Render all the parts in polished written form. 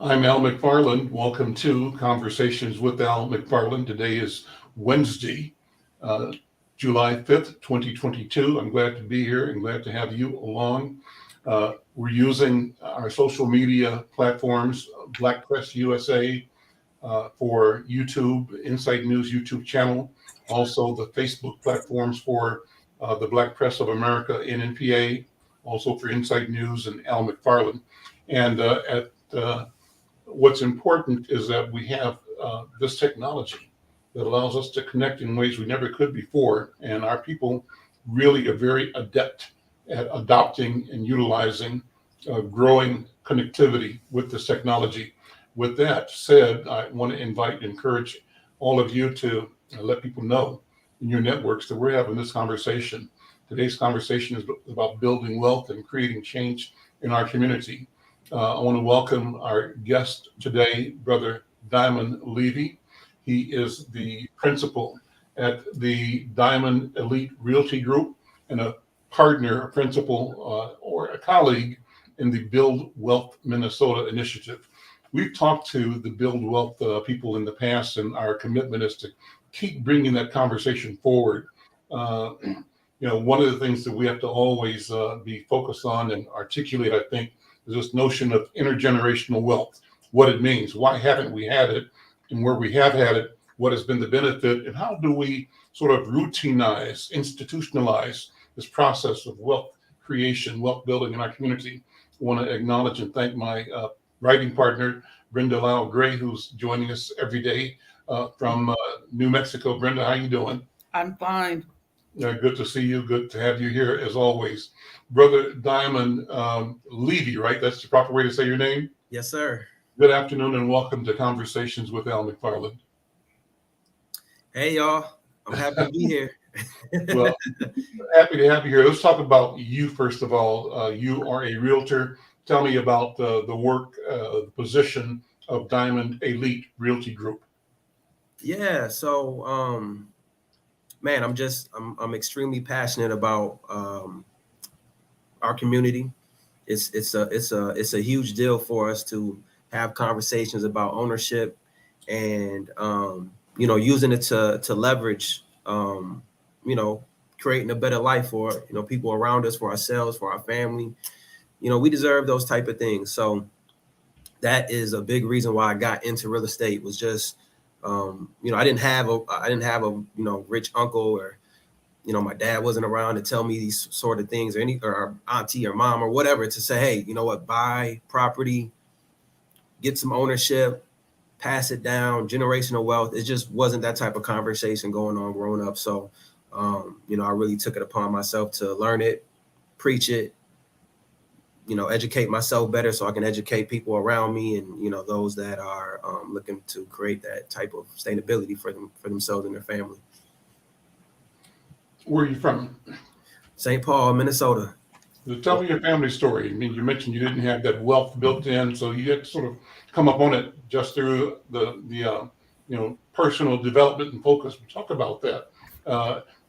I'm Al McFarlane. Welcome to Conversations with Al McFarlane. Today is Wednesday, uh, July 5th, 2022. I'm glad to be here and glad to have you along. We're using our social media platforms, Black Press USA, for YouTube, Inside News YouTube channel, also the Facebook platforms for the Black Press of America, NNPA, also for Inside News and Al McFarlane. And at what's important is that we have this technology that allows us to connect in ways we never could before. And our people really are very adept at adopting and utilizing growing connectivity with this technology. With that said, I want to invite and encourage all of you to let people know in your networks that we're having this conversation. Today's conversation is about building wealth and creating change in our community. I want to welcome our guest today, Brother Diamond Levy. He is the principal at the Diamond Elite Realty Group and a partner, a principal, or a colleague in the Build Wealth Minnesota initiative. We've talked to the Build Wealth people in the past, and our commitment is to keep bringing that conversation forward. One of the things that we have to always be focused on and articulate, I think, is this notion of intergenerational wealth, what it means, why haven't we had it, and where we have had it, what has been the benefit, and how do we sort of routinize, institutionalize this process of wealth creation, wealth building in our community. I want to acknowledge and thank my writing partner, Brenda Lau Gray, who's joining us every day from New Mexico. Brenda, how you doing? I'm fine. Good to see you. Good to have you here as always. Brother Diamond Levy, right? That's the proper way to say your name? Yes, sir. Good afternoon and welcome to Conversations with Al McFarlane. Hey, y'all. I'm happy to be here. Well, happy to have you here. Let's talk about you first of all. You are a realtor. Tell me about the work, the position of Diamond Elite Realty Group. Yeah. So, man, I'm extremely passionate about our community. It's a huge deal for us to have conversations about ownership and using it to leverage creating a better life for people around us, for ourselves, for our family. We deserve those type of things. So that is a big reason why I got into real estate. Was just I didn't have a rich uncle, or my dad wasn't around to tell me these sort of things, or auntie or mom or whatever, to say, hey, you know what, buy property, get some ownership, pass it down, generational wealth. It just wasn't that type of conversation going on growing up. So, I really took it upon myself to learn it, preach it, educate myself better so I can educate people around me and, those that are looking to create that type of sustainability for themselves and their family. Where are you from? St. Paul, Minnesota. So tell me your family story. I mean, you mentioned you didn't have that wealth built in, so you had to sort of come up on it just through the personal development and focus. We talk about that.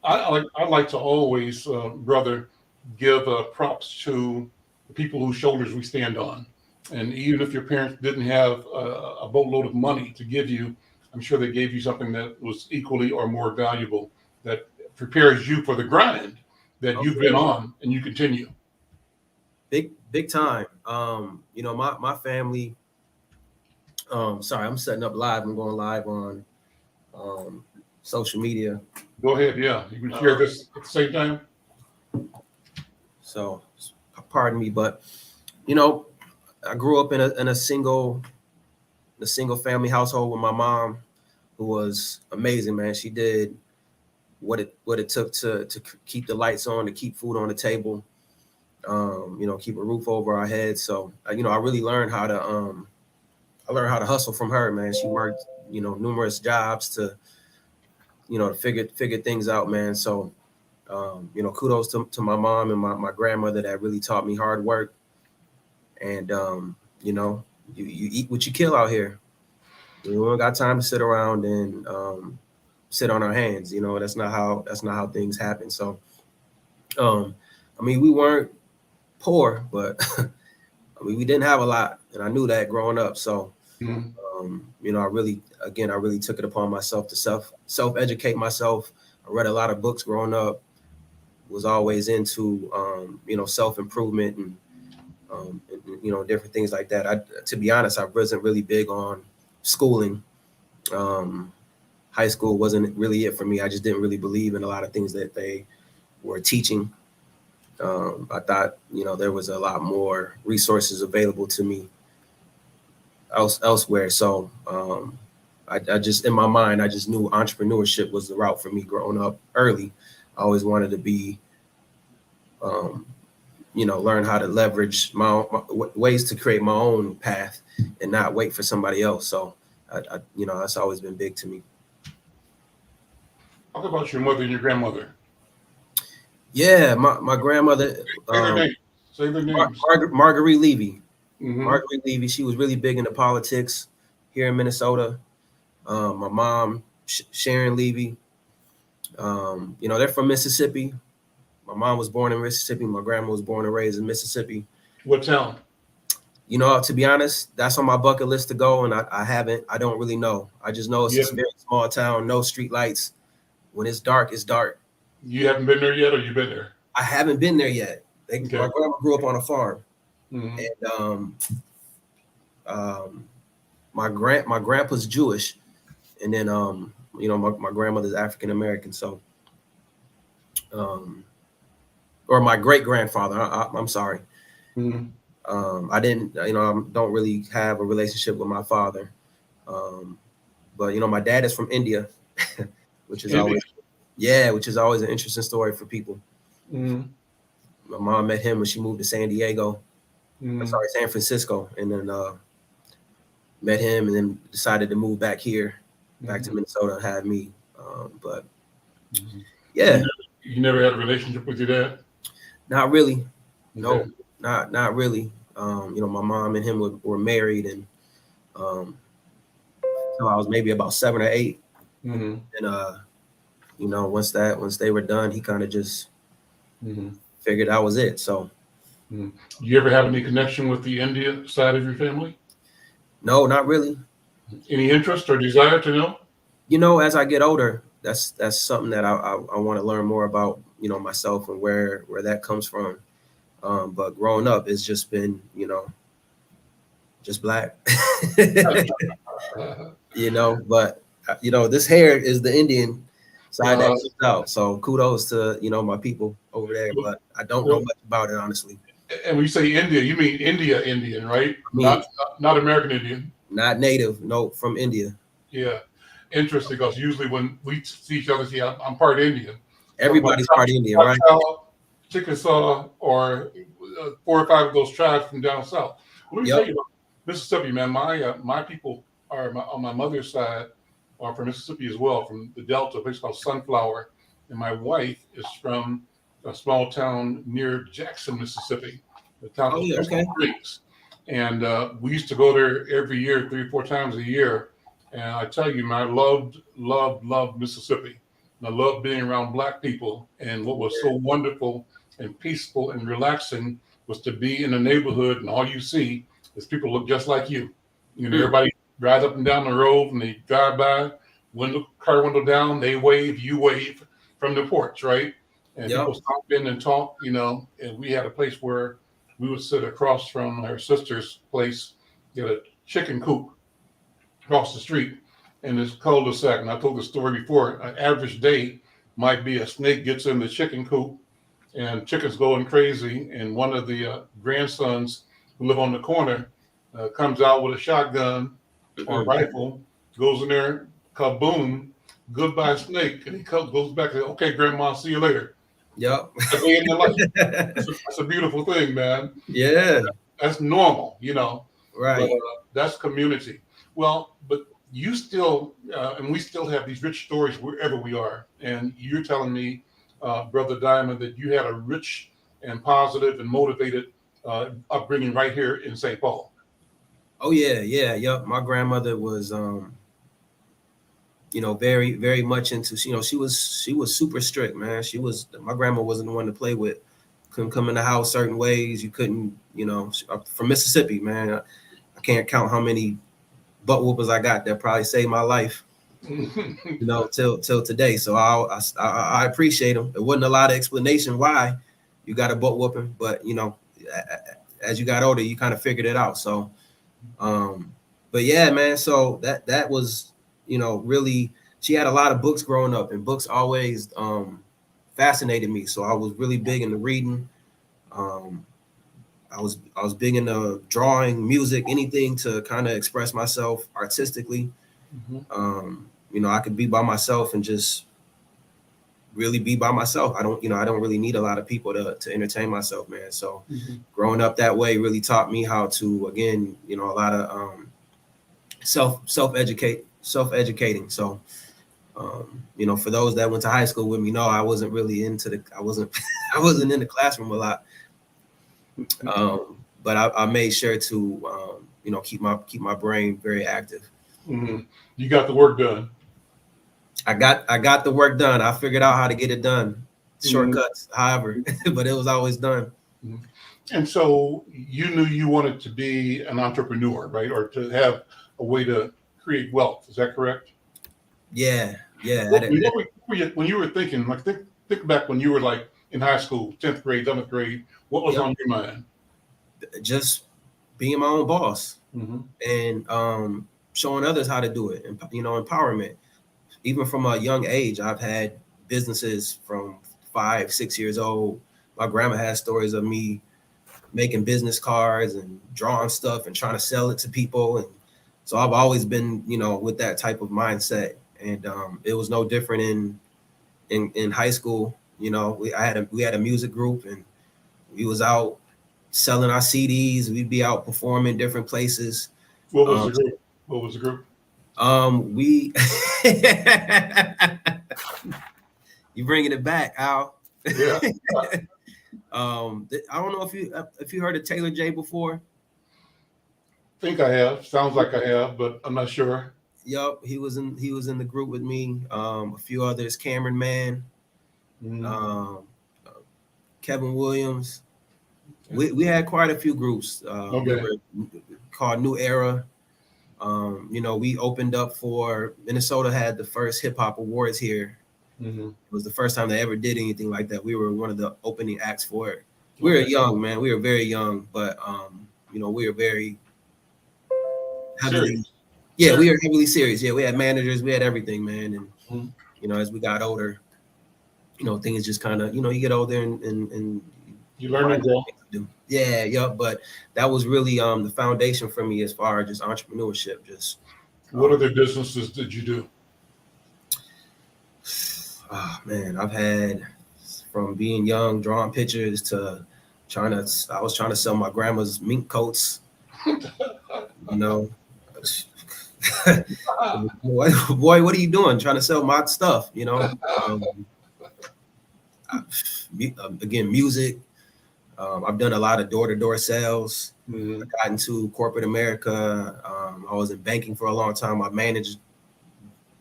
I like to always, brother, give props to the people whose shoulders we stand on. And even if your parents didn't have a boatload of money to give you, I'm sure they gave you something that was equally or more valuable, that prepares you for the grind that you've been on and you continue. Big time. My family. Sorry, I'm setting up live. I'm going live on social media. Go ahead. Yeah, you can share this at the same time. So, pardon me, but I grew up in a single family household with my mom, who was amazing, man. She did what it took to keep the lights on, to keep food on the table, keep a roof over our heads. So, I really learned how to hustle from her, man. She worked, numerous jobs to figure things out, man. So, kudos to my mom and my grandmother that really taught me hard work. And, you eat what you kill out here. We don't got time to sit around and sit on our hands. That's not how things happen. So, we weren't poor, but I mean, we didn't have a lot, and I knew that growing up. So, Mhm. you know, I really took it upon myself to self-educate myself. I read a lot of books growing up, was always into, you know, self-improvement and, you know, different things like that. To be honest, I wasn't really big on schooling. High school wasn't really it for me. I just didn't really believe in a lot of things that they were teaching. I thought, you know, there was a lot more resources available to me elsewhere. So I just, in my mind, I just knew entrepreneurship was the route for me growing up early. I always wanted to be, um, you know, learn how to leverage my ways to create my own path and not wait for somebody else. So, you know, that's always been big to me. Talk about your mother and your grandmother. Yeah, my grandmother, Say their names. Say their names. Marguerite Levy. Hmm. Marguerite Levy, she was really big into politics here in Minnesota. My mom, Sharon Levy, you know, they're from Mississippi. My mom was born in Mississippi. My grandma was born and raised in Mississippi. What town? You know, to be honest, that's on my bucket list to go, and I haven't. I don't really know. I just know it's Yeah. a very small town, no street lights. When it's dark, it's dark. You haven't been there yet, or you've been there? I haven't been there yet. Okay. My grandma grew up on a farm, Hmm. and um, my grandpa's Jewish, and then you know, my grandmother's African American. So, or my great grandfather. I'm sorry. Hmm. I didn't, you know, I don't really have a relationship with my father. Um, but you know, my dad is from India, which is India. always, yeah, which is always an interesting story for people. Hmm. My mom met him when she moved to Hmm. San Francisco, and then met him, and then decided to move back here, back to Hmm. Minnesota, and have me. But Hmm. yeah, You never had a relationship with your dad? not really. Okay. No, not really. You know, my mom and him were married, and um, till I was maybe about 7 or 8. Hmm. And you know, once they were done, he kind of just Hmm. figured that was it. So Hmm. You ever have any connection with the India side of your family? no, not really. Any interest or desire to know? You know, as I get older, that's something that I want to learn more about. You know, myself and where that comes from. But growing up, it's just been, you know, just black. Uh, You know, but you know, this hair is the Indian side that uh, comes out. So kudos to, you know, my people over there. But I don't know well, much about it, honestly. and when you say India, you mean India Indian, right? I mean, Not American Indian. not native, no, from India. Yeah, interesting. Because usually when we see each other, see, I'm part Indian. Talk about Everybody's part Indian, right? Choctaw, Chickasaw, or 4 or 5 of those tribes from down south. Let me tell Yep. you about Mississippi, man. My people are on my mother's side are from Mississippi as well, from the Delta, a place called Sunflower, and my wife is from a small town near Jackson, Mississippi, the town Oh called yeah. Crystal Okay. Springs. And we used to go there every year, 3 or 4 times a year. And I tell you, man, I loved Mississippi. And I loved being around Black people. And what was so wonderful and peaceful and relaxing was to be in a neighborhood and all you see is people look just like you. You know, Hmm. everybody drives up and down the road and they drive by, car window down, they wave, you wave from the porch, right? And Yep. people stop in and talk, you know. And we had a place where we would sit across from her sister's place, get a chicken coop across the street in this cul-de-sac. And I told the story before. An average day might be a snake gets in the chicken coop and chickens going crazy. And one of the grandsons who live on the corner comes out with a shotgun or a Mm-mm. rifle, goes in there, kaboom, goodbye snake. And he goes back and says, okay, grandma, see you later. Yep. A day in the life. That's a beautiful thing, man. Yeah. That's normal, you know, but Right. that's community. Well, but you still, and we still have these rich stories wherever we are. And you're telling me, Brother Diamond, that you had a rich and positive and motivated upbringing right here in St. Paul. Oh yeah. Yeah. Yep. My grandmother was, you know, very much into, you know, she was super strict, man. My grandma wasn't the one to play with, couldn't come in the house certain ways. You couldn't, from Mississippi, man. I can't count how many butt whoopers I got that probably saved my life, till today. So I appreciate them. There wasn't a lot of explanation why you got a butt whooping, but as you got older, you kind of figured it out. So, but yeah, man. So that was, really, she had a lot of books growing up, and books always fascinated me. So I was really big into reading. I was big into drawing, music, anything to kind of express myself artistically. I could be by myself and just really be by myself. I don't really need a lot of people to entertain myself, man. So growing up that way really taught me how to, again, a lot of self-educating. So, for those that went to high school with me, no, I wasn't really I wasn't in the classroom a lot. But I made sure to, keep my brain very active. You got the work done. I got the work done. I figured out how to get it done. Shortcuts, however, but it was always done. And so you knew you wanted to be an entrepreneur, right? Or to have a way to create wealth. Is that correct? Yeah. When you were thinking, like think back when you were like in high school, 10th grade, 11th grade, what was on your mind? Just being my own boss and showing others how to do it, and empowerment. Even from a young age, I've had businesses from 5-6 years old. My grandma has stories of me making business cards and drawing stuff and trying to sell it to people, and so I've always been, with that type of mindset. And it was no different in high school. We had a music group, and we was out selling our CDs. We'd be out performing different places. What was the group? We you bringing it back, Al. Yeah. I don't know if you heard of Taylor J before. I think I have. Sounds like I have, but I'm not sure. Yup, he was in the group with me. A few others, Cameron Mann, Kevin Williams. We had quite a few groups. We were called New Era. We opened up for Minnesota, had the first hip hop awards here. It was the first time they ever did anything like that. We were one of the opening acts for it. We were young, man. We were very young, but we were very heavily serious. Yeah, we were heavily serious. Yeah, we had managers, we had everything, man. And as we got older, things just kind of, you get older and you learn and grow. Yeah, but that was really the foundation for me as far as just entrepreneurship. Just what other businesses did you do? Oh man, I've had from being young, drawing pictures to I was trying to sell my grandma's mink coats. Boy, what are you doing? Trying to sell my stuff, again, music. I've done a lot of door-to-door sales. I got into corporate America. I was in banking for a long time.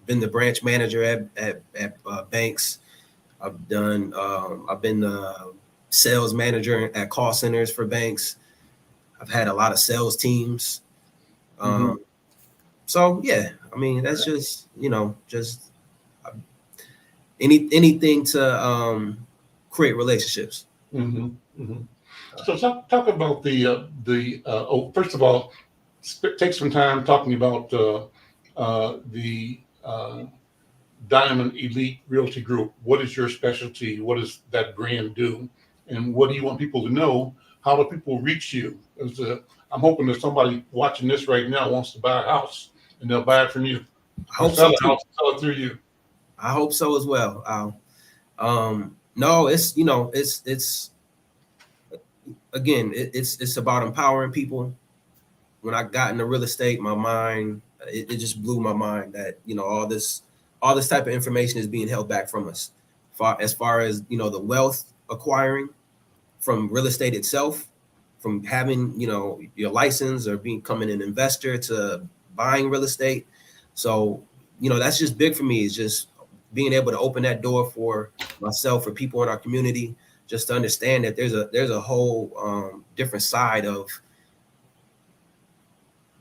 Been the branch manager at banks. I've been the sales manager at call centers for banks. I've had a lot of sales teams. So yeah, I mean, that's just, just anything to create relationships. So talk about first of all, take some time talking about the Diamond Elite Realty Group. What is your specialty? What does that brand do? And what do you want people to know? How do people reach you? I'm hoping that somebody watching this right now wants to buy a house and they'll buy it from you. I hope so too. Sell it through you. I hope so as well. No, it's again, it's about empowering people. When I got into real estate, my mind, it just blew my mind that, all this type of information is being held back from us. As far as, the wealth acquiring from real estate itself, from having, your license or becoming an investor to buying real estate. So, that's just big for me, is just being able to open that door for myself, for people in our community, just to understand that there's a whole different side of,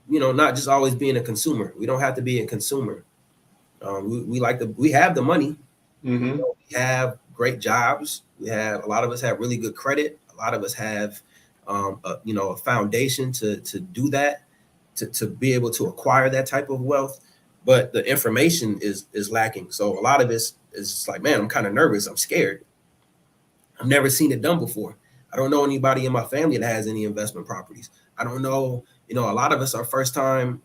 not just always being a consumer. We don't have to be a consumer. We have the money. Mm-hmm. We have great jobs. A lot of us have really good credit. A lot of us have, a foundation to do that, to be able to acquire that type of wealth. But the information is lacking. So a lot of this is just like, man, I'm kind of nervous. I'm scared. I've never seen it done before. I don't know anybody in my family that has any investment properties. I don't know, a lot of us are first time,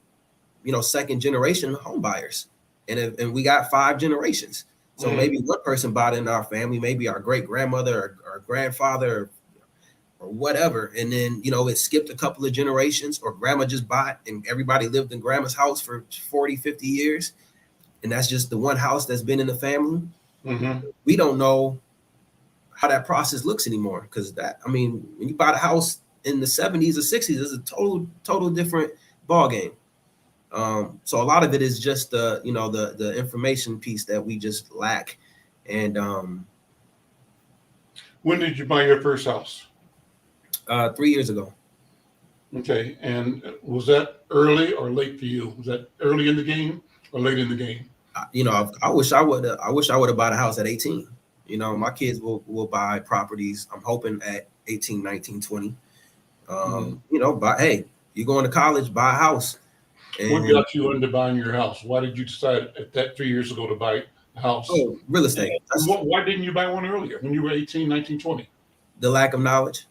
second generation home buyers. And we got 5 generations. So Mm-hmm. maybe one person bought in our family, maybe our great grandmother or grandfather or whatever. And then, it skipped a couple of generations, or grandma just bought and everybody lived in grandma's house for 40, 50 years. And that's just the one house that's been in the family. Mm-hmm. We don't know how that process looks anymore. Because when you bought a house in the 70s or 60s, it's a total different ball game. So a lot of it is just the information piece that we just lack. And When did you buy your first house? 3 years ago. Okay, and was that early or late for you? Was that early in the game or late in the game? I wish I would have bought a house at 18. My kids will buy properties, I'm hoping, at 18, 19, 20. But hey, you going to college, buy a house. What got you into buying your house? Why did you decide at that 3 years ago to buy a house? Oh, real estate. Why didn't you buy one earlier when you were 18, 19, 20? The lack of knowledge.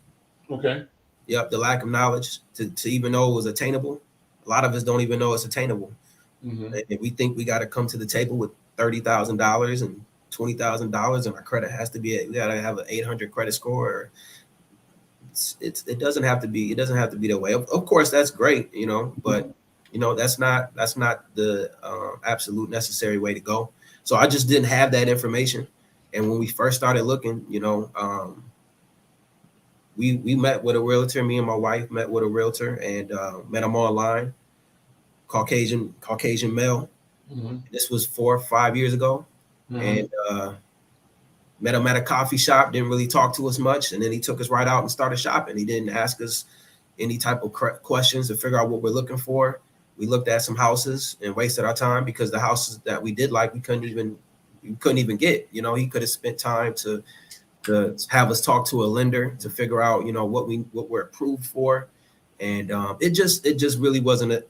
Okay. Yep, the lack of knowledge to even know it was attainable. A lot of us don't even know it's attainable. Mm-hmm. And we think we got to come to the table with $30,000 and $20,000, and our credit has to we got to have an 800 credit score. It doesn't have to be. It doesn't have to be that way. Of course, that's great, but that's not the absolute necessary way to go. So I just didn't have that information. And when we first started looking, we met with a realtor. Me and my wife met with a realtor and met him online. Caucasian male. Mm-hmm. This was 4 or 5 years ago. Mm-hmm. And met him at a coffee shop. Didn't really talk to us much, and then he took us right out and started shopping. He didn't ask us any type of questions to figure out what we're looking for. We looked at some houses and wasted our time because the houses that we did like, we couldn't even get. He could have spent time to have us talk to a lender to figure out, what we're approved for. And it just really wasn't a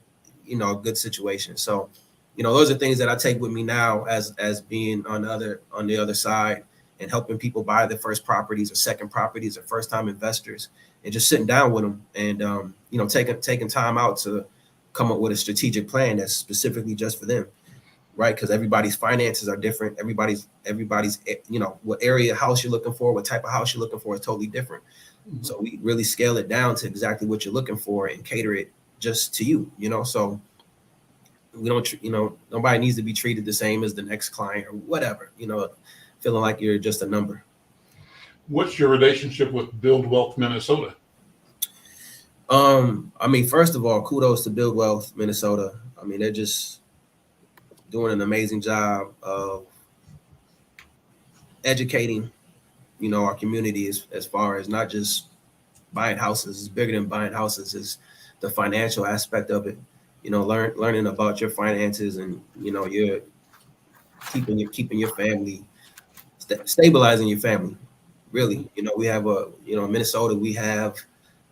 good situation. So, those are things that I take with me now as being on the other side and helping people buy their first properties or second properties or first time investors, and just sitting down with them and, taking time out to come up with a strategic plan that's specifically just for them. Right. Because everybody's finances are different. Everybody's, what area house you're looking for, what type of house you're looking for is totally different. Mm-hmm. So we really scale it down to exactly what you're looking for and cater it just to you, so we don't, nobody needs to be treated the same as the next client or whatever, feeling like you're just a number. What's your relationship with BuildWealth Minnesota? First of all, kudos to BuildWealth Minnesota. They're just doing an amazing job of educating, our community as far as not just buying houses. It's bigger than buying houses. It's the financial aspect of it. Learning about your finances and, you're keeping your family, stabilizing your family. Really, we have in Minnesota, we have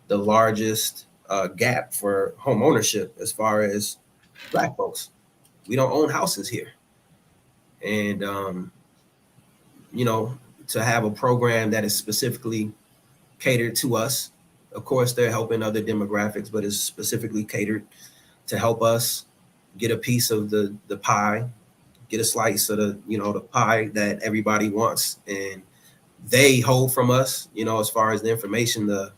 the largest gap for home ownership as far as Black folks. We don't own houses here. And, to have a program that is specifically catered to us. Of course, they're helping other demographics, but it's specifically catered to help us get a piece of the pie, get a slice of the pie that everybody wants. And they hold from us, as far as the information, the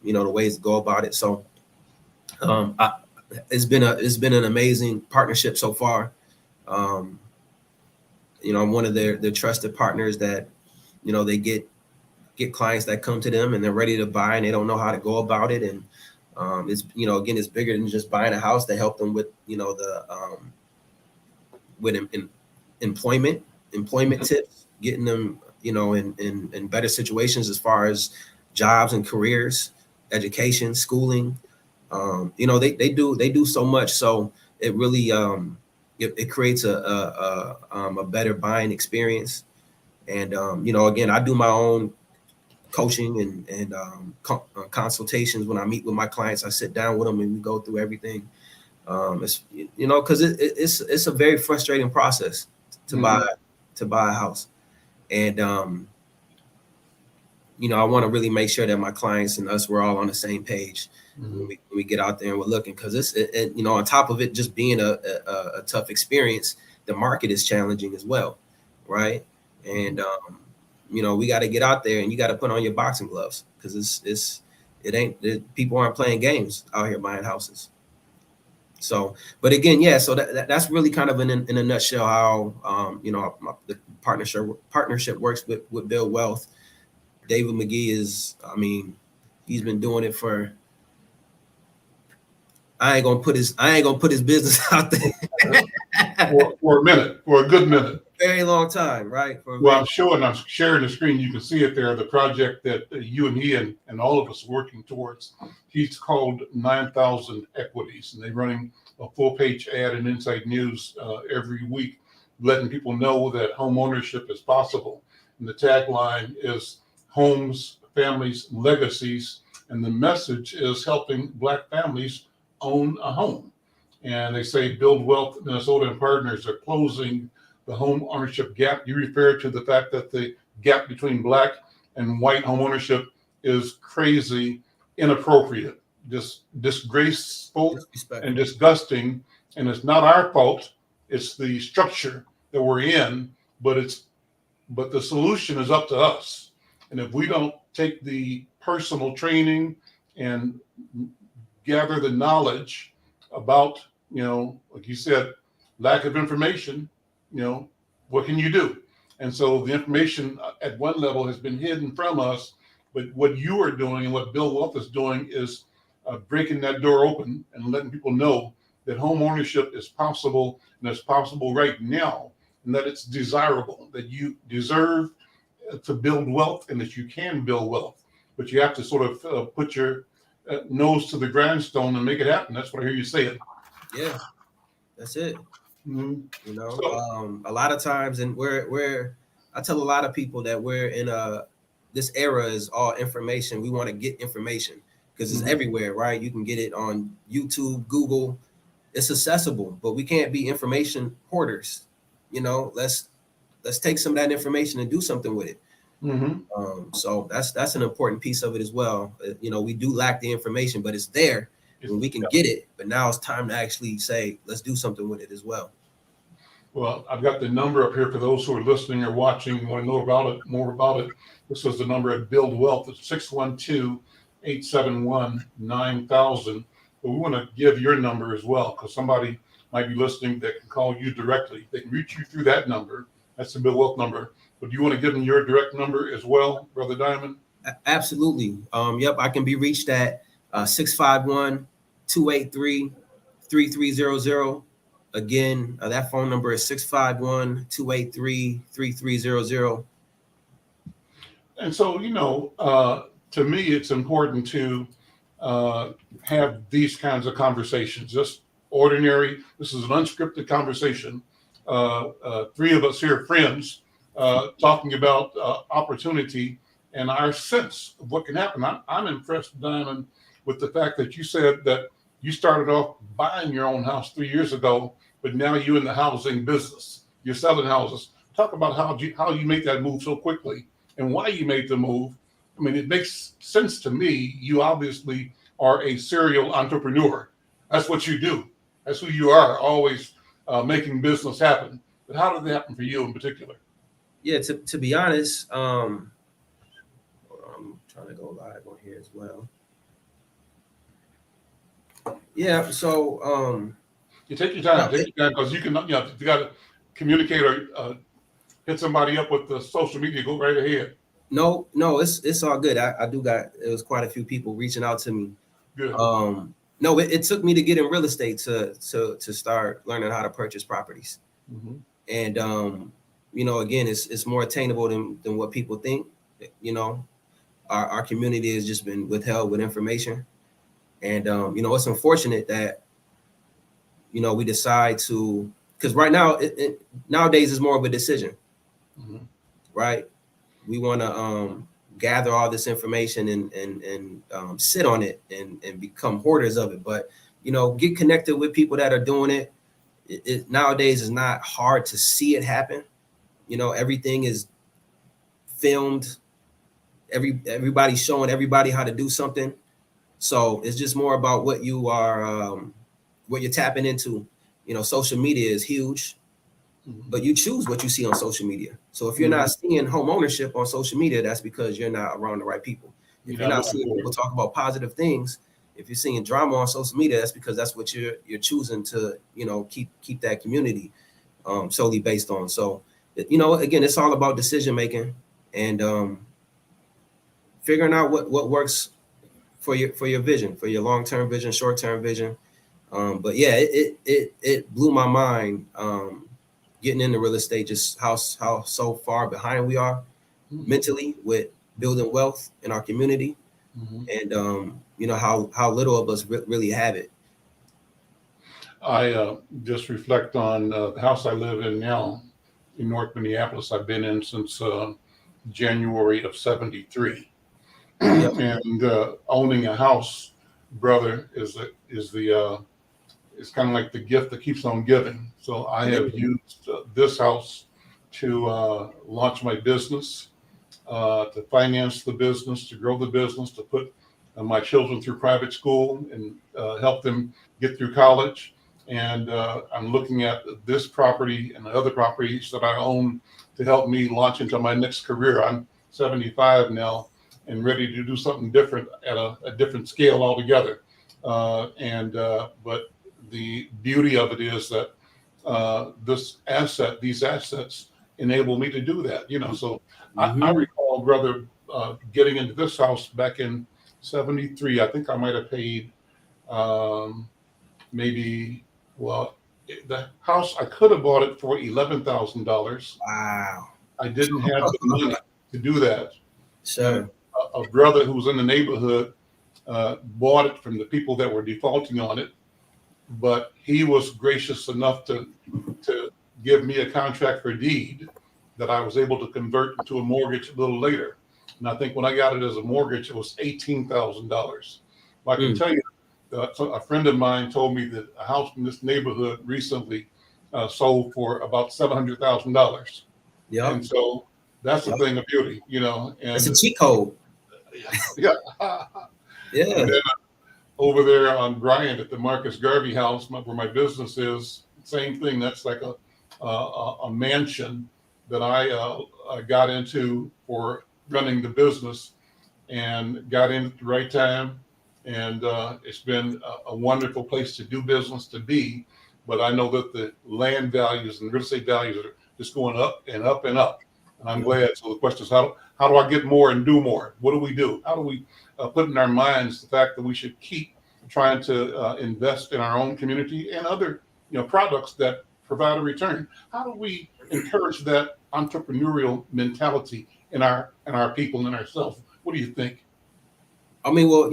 ways to go about it. So it's been an amazing partnership so far. I'm one of their trusted partners that, they get clients that come to them and they're ready to buy and they don't know how to go about it. And it's, again, it's bigger than just buying a house. They help them with, with employment. employment tips, getting them, you know, in better situations as far as jobs and careers, education, schooling. You know, they do so much. So it really it creates a better buying experience. And you know, again, I do my own coaching and consultations when I meet with my clients. I sit down with them and we go through everything. It's, you know, because it's a very frustrating process to buy a house, and you know, I want to really make sure that my clients and us, we're all on the same page when we get out there and we're looking, because you know, on top of it just being a tough experience, the market is challenging as well, right? And you know, we got to get out there and you got to put on your boxing gloves, because people aren't playing games out here buying houses. So, but again, yeah, so that's really kind of in a nutshell how you know, the partnership works with BuildWealth. David McGee is, I mean, he's been doing it for, I ain't gonna put his business out there for a minute, for a good minute. Very long time, right? I'm sharing the screen. You can see it there. The project that you and he and all of us are working towards. He's called 9,000 Equities, and they're running a full-page ad in Inside News every week, letting people know that home ownership is possible. And the tagline is "Homes, Families, Legacies," and the message is helping Black families own a home. And they say BuildWealth, Minnesota, and partners are closing the home ownership gap. You refer to the fact that the gap between Black and white home ownership is crazy, inappropriate, just disgraceful and disgusting. And it's not our fault. It's the structure that we're in, but the solution is up to us. And if we don't take the personal training and gather the knowledge about, you know, like you said, lack of information, you know, what can you do? And so the information at one level has been hidden from us, but what you are doing and what BuildWealth is doing is breaking that door open and letting people know that home ownership is possible, and it's possible right now, and that it's desirable, that you deserve to build wealth, and that you can build wealth, but you have to sort of put your nose to the grindstone and make it happen. That's what I hear you saying. Yeah, that's it. Mm-hmm. You know, a lot of times, and I tell a lot of people that we're in this era is all information. We want to get information because it's everywhere, right? You can get it on YouTube, Google. It's accessible, but we can't be information hoarders. You know, let's take some of that information and do something with it. So that's an important piece of it as well. You know, we do lack the information, but it's there when we can get it. But now it's time to actually say, let's do something with it as well. Well, I've got the number up here for those who are listening or watching, want to know more about it. This is the number at BuildWealth. It's 612-871-9000. But we want to give your number as well, because somebody might be listening that can call you directly. They can reach you through that number. That's the BuildWealth number. But do you want to give them your direct number as well, Brother Diamond? Absolutely. Yep, I can be reached at 651-283-3300. Again, that phone number is 651-283-3300. And so, you know, to me, it's important to have these kinds of conversations, just ordinary. This is an unscripted conversation. Three of us here, friends, talking about opportunity and our sense of what can happen. I'm impressed, Diamond, with the fact that you said that you started off buying your own house 3 years ago, but now you're in the housing business. You're selling houses. Talk about how you make that move so quickly and why you made the move. I mean, it makes sense to me. You obviously are a serial entrepreneur. That's what you do. That's who you are, always making business happen. But how did that happen for you in particular? Yeah, to be honest, I'm trying to go live on here as well. Yeah, so you take your time, because you can, you know, if you got to communicate or hit somebody up with the social media, go right ahead. No, it's all good. I do got, it was quite a few people reaching out to me. Good. No, it took me to get in real estate to start learning how to purchase properties. And again, it's more attainable than what people think. Our community has just been withheld with information. And, it's unfortunate that, we decide to, because right now, nowadays is more of a decision, right? We want to gather all this information and sit on it and become hoarders of it. But, get connected with people that are doing it. It nowadays is not hard to see it happen. Everything is filmed. Everybody's showing everybody how to do something. So it's just more about what you are, what you're tapping into. Social media is huge, but you choose what you see on social media. So if you're not seeing home ownership on social media, that's because you're not around the right people. If you're not seeing people talk about positive things, if you're seeing drama on social media, that's because that's what you're choosing to, keep that community solely based on. So, again, it's all about decision making and figuring out what works for your vision, for your long-term vision, short-term vision. But yeah, it blew my mind getting into real estate, just how so far behind we are mentally with building wealth in our community, and how little of us really have it. I just reflect on the house I live in now in North Minneapolis. I've been in since January of '73. Yep. And owning a house, brother, is kind of like the gift that keeps on giving. So I have used this house to launch my business, to finance the business, to grow the business, to put my children through private school and help them get through college. And I'm looking at this property and the other properties that I own to help me launch into my next career. I'm 75 now and ready to do something different at a different scale altogether. But the beauty of it is that these assets enable me to do that. So I recall, brother, getting into this house back in '73. I think I might have paid the house, I could have bought it for $11,000. Wow. I didn't have the money to do that. Sure. A brother who was in the neighborhood bought it from the people that were defaulting on it, but he was gracious enough to give me a contract for deed that I was able to convert into a mortgage a little later. And I think when I got it as a mortgage, it was $18,000. I can tell you, a friend of mine told me that a house in this neighborhood recently sold for about $700,000. Yeah. And so that's the thing of beauty, And it's a cheat code. Yeah. Yeah. And then over there on Bryant at the Marcus Garvey house, where my business is, same thing. That's like a mansion that I got into for running the business and got in at the right time. And it's been a wonderful place to do business, to be. But I know that the land values and real estate values are just going up and up and up. And I'm glad. So the question is, how do I get more and do more? What do we do? How do we put in our minds the fact that we should keep trying to invest in our own community and other products that provide a return? How do we encourage that entrepreneurial mentality in our people and ourselves? What do you think? I mean, well,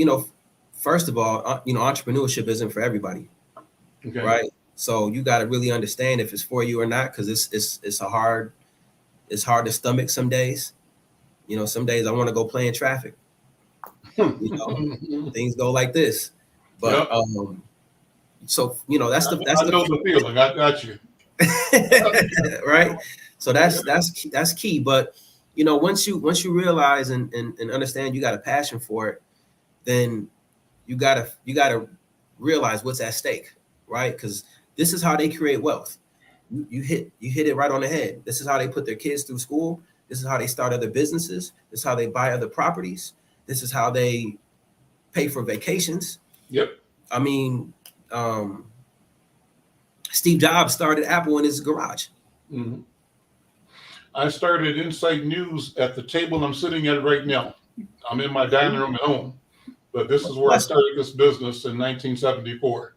first of all, entrepreneurship isn't for everybody, Okay. right? So you got to really understand if it's for you or not, because it's hard to stomach some days. Some days I want to go play in traffic. Things go like this, but so that's I know the feeling. I got you. Right. So that's key. But once you realize and understand you got a passion for it, then you gotta realize what's at stake, right? Because this is how they create wealth. You hit it right on the head. This is how they put their kids through school. This is how they start other businesses. This is how they buy other properties. This is how they pay for vacations. Yep. I mean, Steve Jobs started Apple in his garage. Mm-hmm. I started Insight News at the table I'm sitting at right now. I'm in my dining room at home, but this is where I started this business in 1974.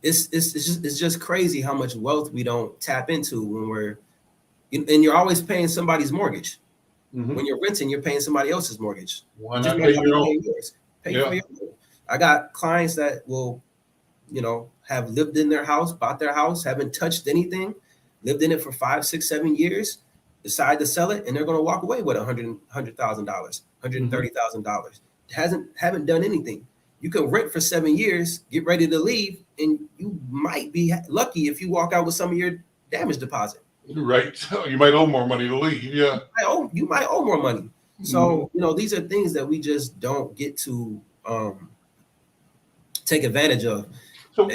It's just crazy how much wealth we don't tap into when we're And you're always paying somebody's mortgage. Mhm. When you're renting, you're paying somebody else's mortgage. Why You not just pay might not be your own? paying yours. Pay Yeah. for your own. I got clients that will, have lived in their house, bought their house, haven't touched anything, lived in it for 5, 6, 7 years, decide to sell it, and they're going to walk away with $100,000, $130,000. Haven't done anything. You can rent for 7 years, get ready to leave, and you might be lucky if you walk out with some of your damage deposit. Right. You might owe more money to leave. Yeah. You might owe more money. So these are things that we just don't get to take advantage of. So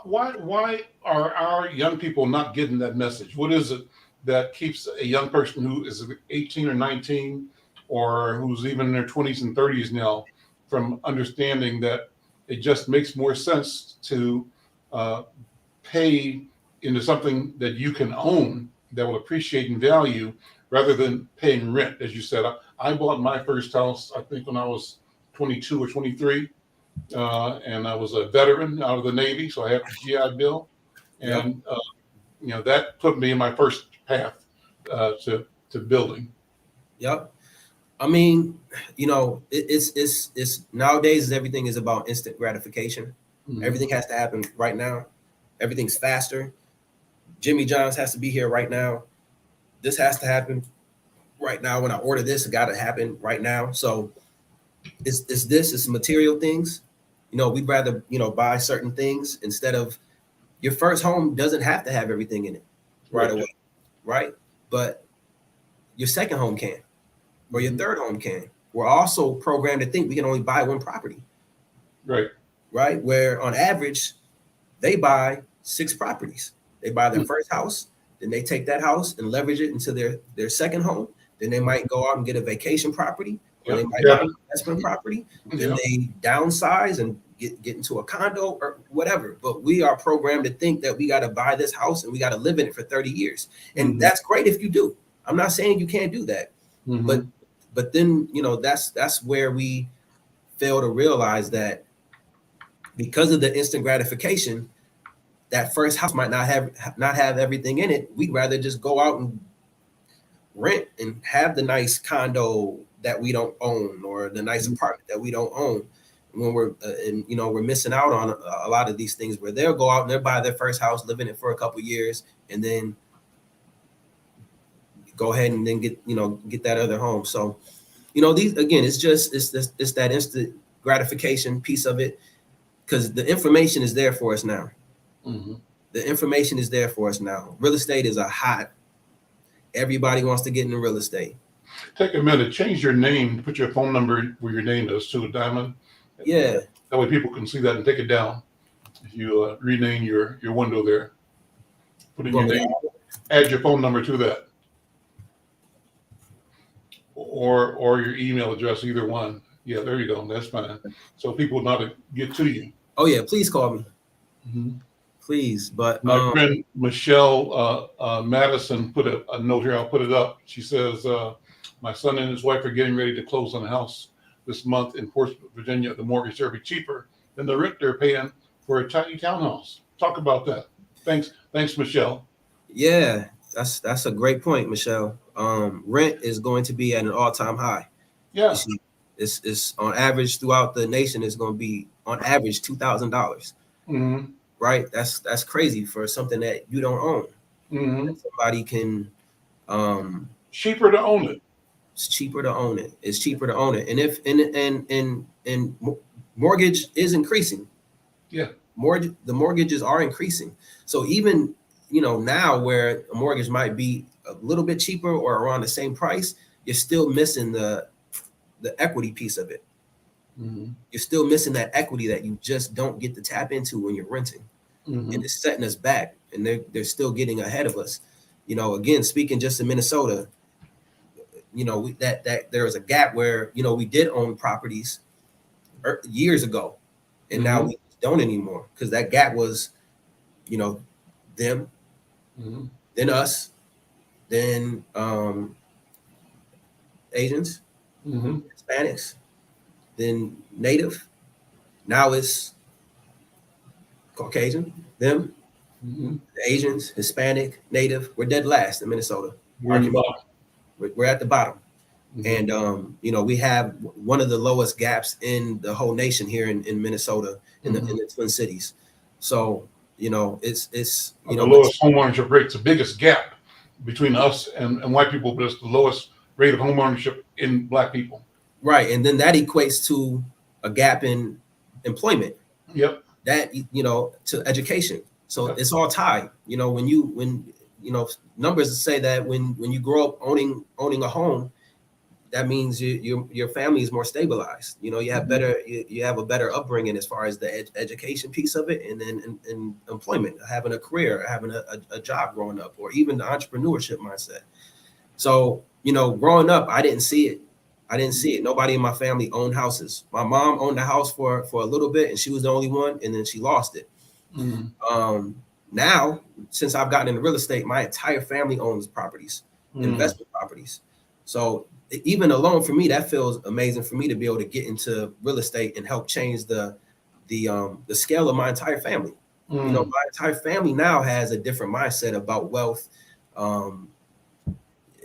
why are our young people not getting that message? What is it that keeps a young person who is 18 or 19 or who's even in their 20s and 30s now from understanding that it just makes more sense to pay into something that you can own that will appreciate in value rather than paying rent? As you said, I bought my first house, I think, when I was 22 or 23. And I was a veteran out of the Navy, so I had the GI Bill, and that put me in my first path to building. Yep. I mean, it's nowadays everything is about instant gratification. Mhm. Everything has to happen right now. Everything's faster. Jimmy John's has to be here right now. This has to happen right now. When I order this, it got to happen right now. So it's material things. We'd rather buy certain things instead of your first home doesn't have to have everything in it right away, right? But your second home can, or your third home can. We're also programmed to think we can only buy one property, Right. Where on average they buy 6 properties. They buy their first house, then they take that house and leverage it into their second home. Then they might go out and get a vacation property, or they might buy an investment property. Then they downsize and get into a condo or whatever. But we are programmed to think that we got to buy this house and we got to live in it for 30 years. And that's great if you do. I'm not saying you can't do that. But then, that's where we fail to realize that because of the instant gratification, that first house might not have everything in it. We'd rather just go out and rent and have the nice condo that we don't own, or the nice apartment that we don't own. When we're missing out on a lot of these things where they'll go out and they'll buy their first house, live in it for a couple of years, and then go ahead and then get that other home. So, these, again, it's that instant gratification piece of it, because the information is there for us now. The information is there for us now. Real estate is a hot. Everybody wants to get into real estate. Take a minute, change your name, put your phone number where your name is to a diamond. Yeah. That way people can see that and take it down. If you rename your window there, put in your name, add your phone number to that, or your email address, either one. Yeah, there you go. That's fine. So people know how to get to you. Oh yeah, please call me. Please. But my friend Michelle Madison put a note here. I'll put it up. She says, my son and his wife are getting ready to close on a house this month in Portsmouth, Virginia. The mortgage will be cheaper than the rent they're paying for a tiny townhouse. Talk about that. Thanks, Michelle. Yeah, that's a great point, Michelle. Rent is going to be at an all-time high. Yeah. It's on average throughout the nation is going to be on average $2,000. Right? That's crazy for something that you don't own. Somebody can cheaper to own it. It's cheaper to own it. It's cheaper to own it. And if and mortgage is increasing. Yeah. The mortgages are increasing. So even now where a mortgage might be a little bit cheaper or around the same price, you're still missing the equity piece of it. You're still missing that equity that you just don't get to tap into when you're renting. And it's setting us back, and they're still getting ahead of us. Again, speaking just in Minnesota, that there was a gap where we did own properties years ago, and now we don't anymore, because that gap was them, then us, then Asians, Hispanics, then Native. Now it's Caucasian, them, Asians, Hispanic, Native. We're dead last in Minnesota. We're in the bottom. We're at the bottom. Mhm. And we have one of the lowest gaps in the whole nation here in Minnesota, in the Twin Cities. So it's The lowest homeownership rate's the biggest gap between us and white people, but it's the lowest rate of homeownership in Black people. right. And then that equates to a gap in employment. Yep. That to education. So it's all tied. When numbers say that when you grow up owning a home, that means your family is more stabilized. You have better you have a better upbringing as far as the education piece of it, and then in employment, having a career, having a job growing up, or even the entrepreneurship mindset. So growing up, I didn't see it. Nobody in my family owned houses. My mom owned the house for a little bit, and she was the only one, and then she lost it. Now, since I've gotten into real estate, my entire family owns properties, investment properties. So even alone for me, that feels amazing for me to be able to get into real estate and help change the scale of my entire family. My entire family now has a different mindset about wealth.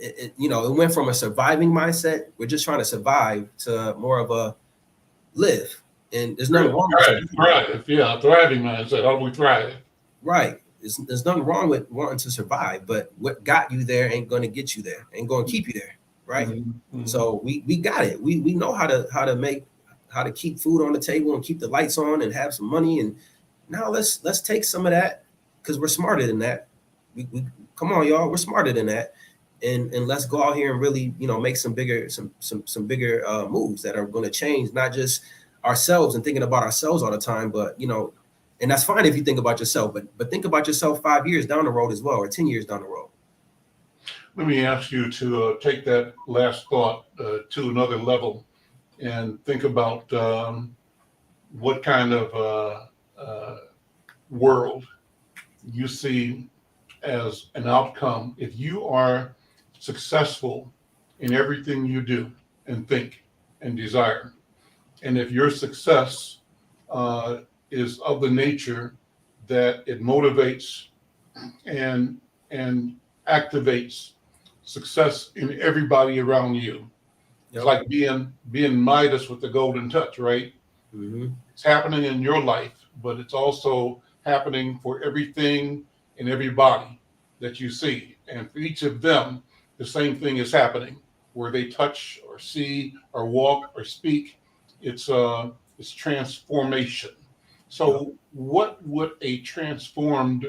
It went from a surviving mindset, we're just trying to survive, to more of a live. And there's nothing wrong with thrive. Yeah, thriving mindset. How do we thrive? Right. There's nothing wrong with wanting to survive, but what got you there ain't going to get you there, ain't going to keep you there. Right. So we got it. We know how to keep food on the table and keep the lights on and have some money. And now let's take some of that, because we're smarter than that. We come on, y'all, we're smarter than that. And let's go out here and really, make some bigger moves that are going to change not just ourselves and thinking about ourselves all the time, but and that's fine if you think about yourself, but think about yourself 5 years down the road as well, or 10 years down the road. Let me ask you to take that last thought to another level and think about what kind of world you see as an outcome if you are successful in everything you do and think and desire. And if your success is of the nature that it motivates and activates success in everybody around you. It's like being Midas with the golden touch, right? It's happening in your life, but it's also happening for everything and everybody that you see. And for each of them, the same thing is happening, where they touch or see or walk or speak. It's transformation. So what would a transformed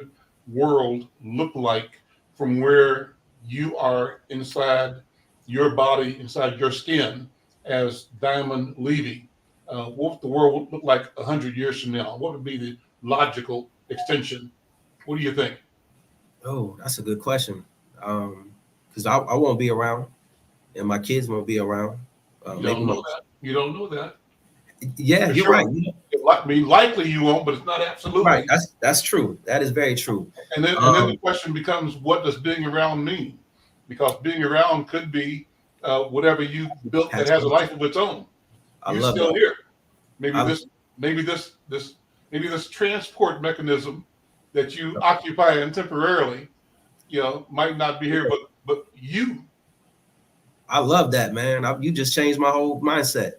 world look like from where you are inside your body, inside your skin, as Diamond Levy? What would the world look like 100 years from now? What would be the logical extension? What do you think? Oh, that's a good question. Because I won't be around, and my kids won't be around. You don't know that. You don't know that. Yeah, For you're sure. right. I mean, likely you won't, but it's not absolutely. Right. That's true. That is very true. And then the question becomes, what does being around mean? Because being around could be whatever you built that has a life of its own. You're still here. Maybe this transport mechanism that you occupy in temporarily, might not be here, but you. I love that, man. You just changed my whole mindset.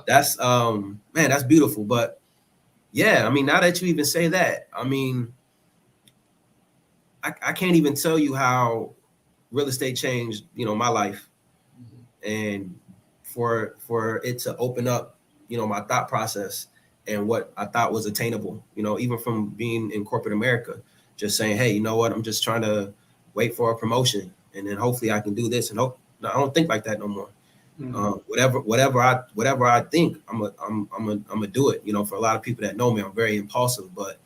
That's man, that's beautiful. But yeah, I mean, now that you even say that, I mean, I can't even tell you how real estate changed, my life. And for it to open up, my thought process and what I thought was attainable, even from being in corporate America, just saying, hey, you know what, I'm just trying to wait for a promotion, and then hopefully I can do this. And I don't think like that no more. Whatever I think, I'm gonna do it. For a lot of people that know me, I'm very impulsive, but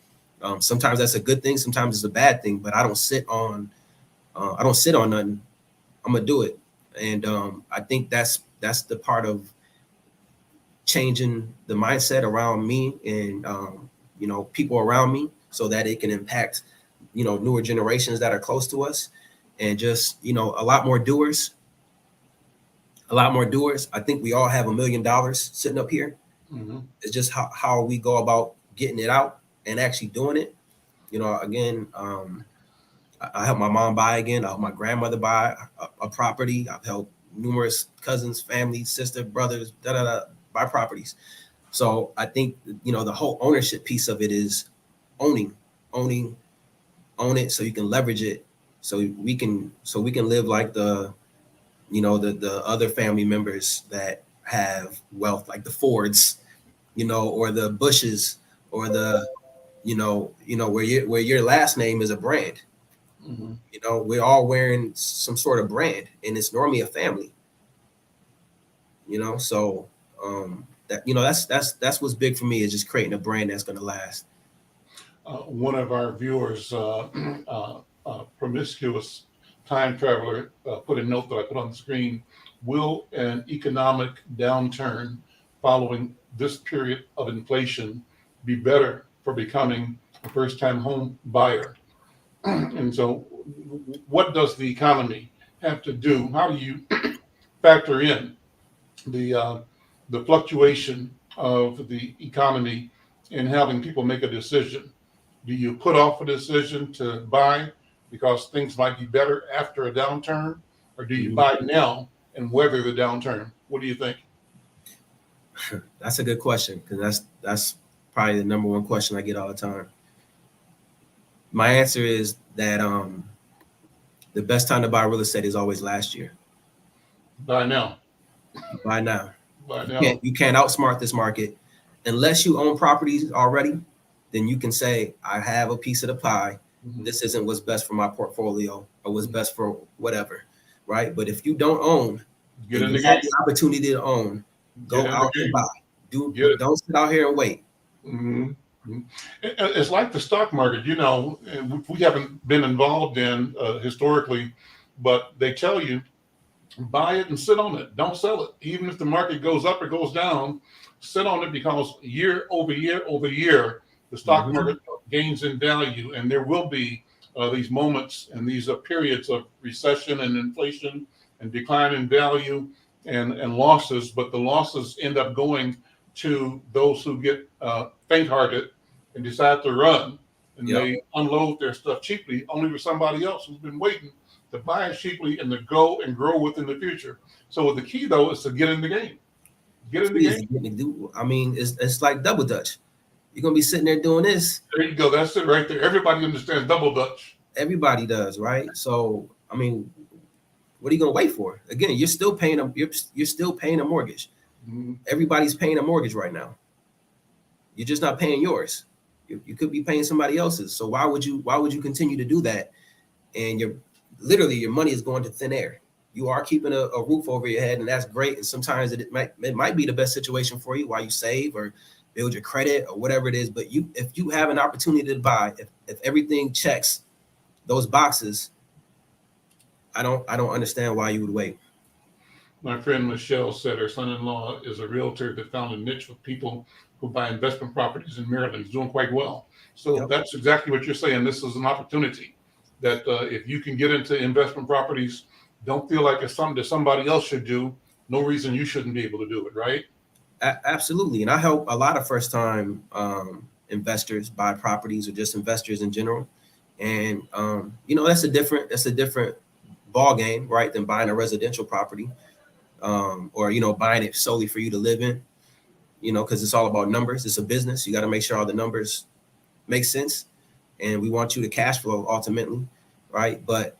sometimes that's a good thing, sometimes it's a bad thing. But I don't sit on nothing. I'm gonna do it. And I think that's the part of changing the mindset around me and people around me, so that it can impact newer generations that are close to us, and just a lot more doers. I think we all have $1 million sitting up here. It's just how we go about getting it out and actually doing it. Again, I helped my mom buy again. I helped my grandmother buy a property. I've helped numerous cousins, family, sister, brothers, buy properties. So I think, the whole ownership piece of it is owning, own it so you can leverage it. So we can live like the other family members that have wealth, like the Fords, or the Bushes, or the, where your last name is a brand. Mhm. We're all wearing some sort of brand, and it's normally a family. So that's what's big for me, is just creating a brand that's going to last. One of our viewers, promiscuous time traveler, put a note that I put on the screen. Will an economic downturn following this period of inflation be better for becoming a first-time home buyer? And so, what does the economy have to do? How do you factor in the the fluctuation of the economy in having people make a decision? Do you put off a decision to buy because things might be better after a downturn, or do you Mhm. buy now and weather the downturn? What do you think? That's a good question, because that's probably the number one question I get all the time. My answer is that the best time to buy real estate is always last year. Buy now. Buy now. Buy You now. can't outsmart this market unless you own properties already. Then you can say, I have a piece of the pie. Mhm. This isn't what's best for my portfolio or what's best for whatever, right? But if you don't own Get and in you the have game. the opportunity to own, Get go in the out and buy. game. Get it. Don't sit out here and wait. Mhm. Mhm. It's like the stock market, and we haven't been involved in historically, but they tell you buy it and sit on it. Don't sell it. Even if the market goes up or goes down, sit on it, because year over year over year, the stock Mhm. market gains in value. And there will be these moments and these periods of recession and inflation and decline in value and losses. But the losses end up going to those who get faint hearted and decide to run. And Yep. they unload their stuff cheaply, only for somebody else who's been waiting to buy it cheaply and to go and grow within the future. So the key though is to get in the game. Get in the game. I mean, it's like double dutch. You're gonna be sitting there doing this. There you go. That's it right there. Everybody understands double dutch. Everybody does, right? So I mean, what are you gonna wait for? Again, you're still paying a mortgage. Mhm. Everybody's paying a mortgage right now. You're just not paying yours. You could be paying somebody else's. So why would you continue to do that? And your money is going to thin air. You are keeping a roof over your head, and that's great. And sometimes it might be the best situation for you while you save or build your credit or whatever it is. But if you have an opportunity to buy, if everything checks those boxes, I don't understand why you would wait. My friend Michelle said her son-in-law is a realtor that found a niche with people who buy investment properties in Maryland. He's doing quite well. So Yep. that's exactly what you're saying. This is an opportunity that if you can get into investment properties, don't feel like it's something that somebody else should do. No reason you shouldn't be able to do it, right? Absolutely. And I help a lot of first time investors buy properties, or just investors in general. And that's a different ball game, right, than buying a residential property, or buying it solely for you to live in. Because it's all about numbers. It's a business. You got to make sure all the numbers make sense, and we want you to cash flow ultimately, right? But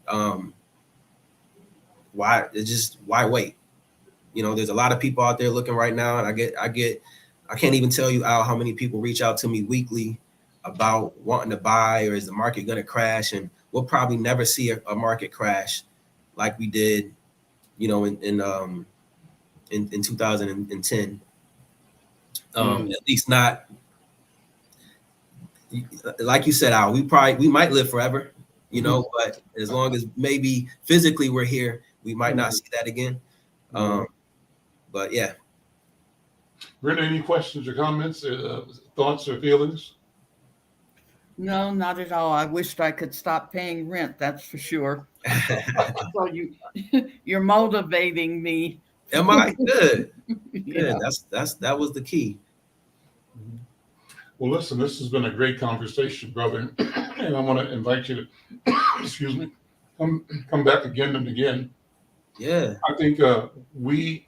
why wait? There's a lot of people out there looking right now, and I can't even tell you, Al, how many people reach out to me weekly about wanting to buy, or is the market going to crash? And we'll probably never see a market crash like we did, in 2010. At least not, like you said, Al. We might live forever, but as long as maybe physically we're here, we might not see that again. But yeah. Brenda, any questions or comments, thoughts or feelings? No, not at all. I wished I could stop paying rent, that's for sure. So you're motivating me. Am I good? Yeah. Good. That was the key. Well, listen, this has been a great conversation, brother. And I want to invite you excuse me, come back again and again. Yeah. I think we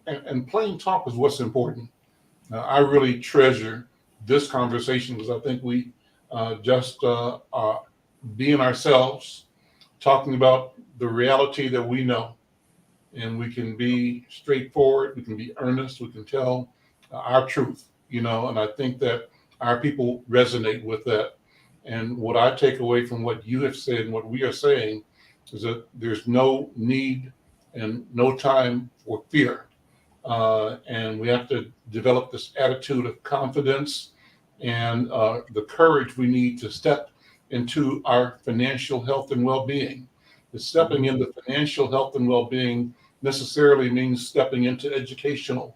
and plain talk is what's important. I really treasure this conversation because I think we just are being ourselves, talking about the reality that we know, and we can be straightforward, we can be earnest, we can tell our truth, and I think that our people resonate with that. And what I take away from what you have said and what we are saying is that there's no need and no time for fear. And we have to develop this attitude of confidence and the courage we need to step into our financial health and well-being. The stepping into financial health and well-being necessarily means stepping into educational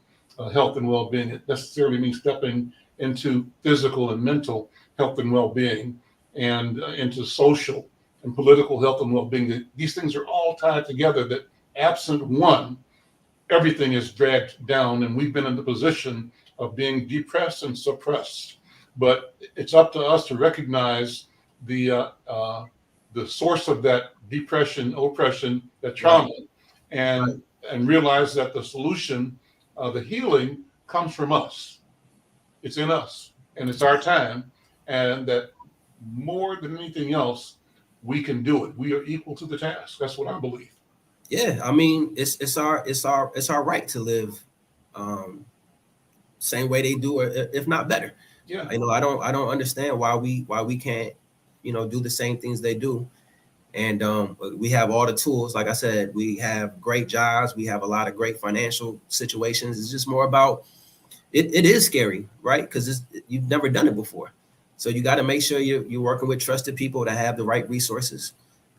health and well-being. It necessarily means stepping into physical and mental health and well-being, and into social and political health and well-being. These things are all tied together, that absent one, everything is dragged down, and we've been in the position of being depressed and suppressed. But it's up to us to recognize the source of that depression, oppression, that trauma, and realize that the solution, the healing, comes from us. It's in us, and it's our time, and that more than anything else, we can do it. We are equal to the task. That's what I believe. Yeah, I mean, it's our right to live same way they do, or if not better. Yeah. I don't understand why we can't, do the same things they do. And we have all the tools. Like I said, we have great jobs. We have a lot of great financial situations. It's just more about it is scary, right? Because you've never done it before. So you got to make sure you're working with trusted people that have the right resources.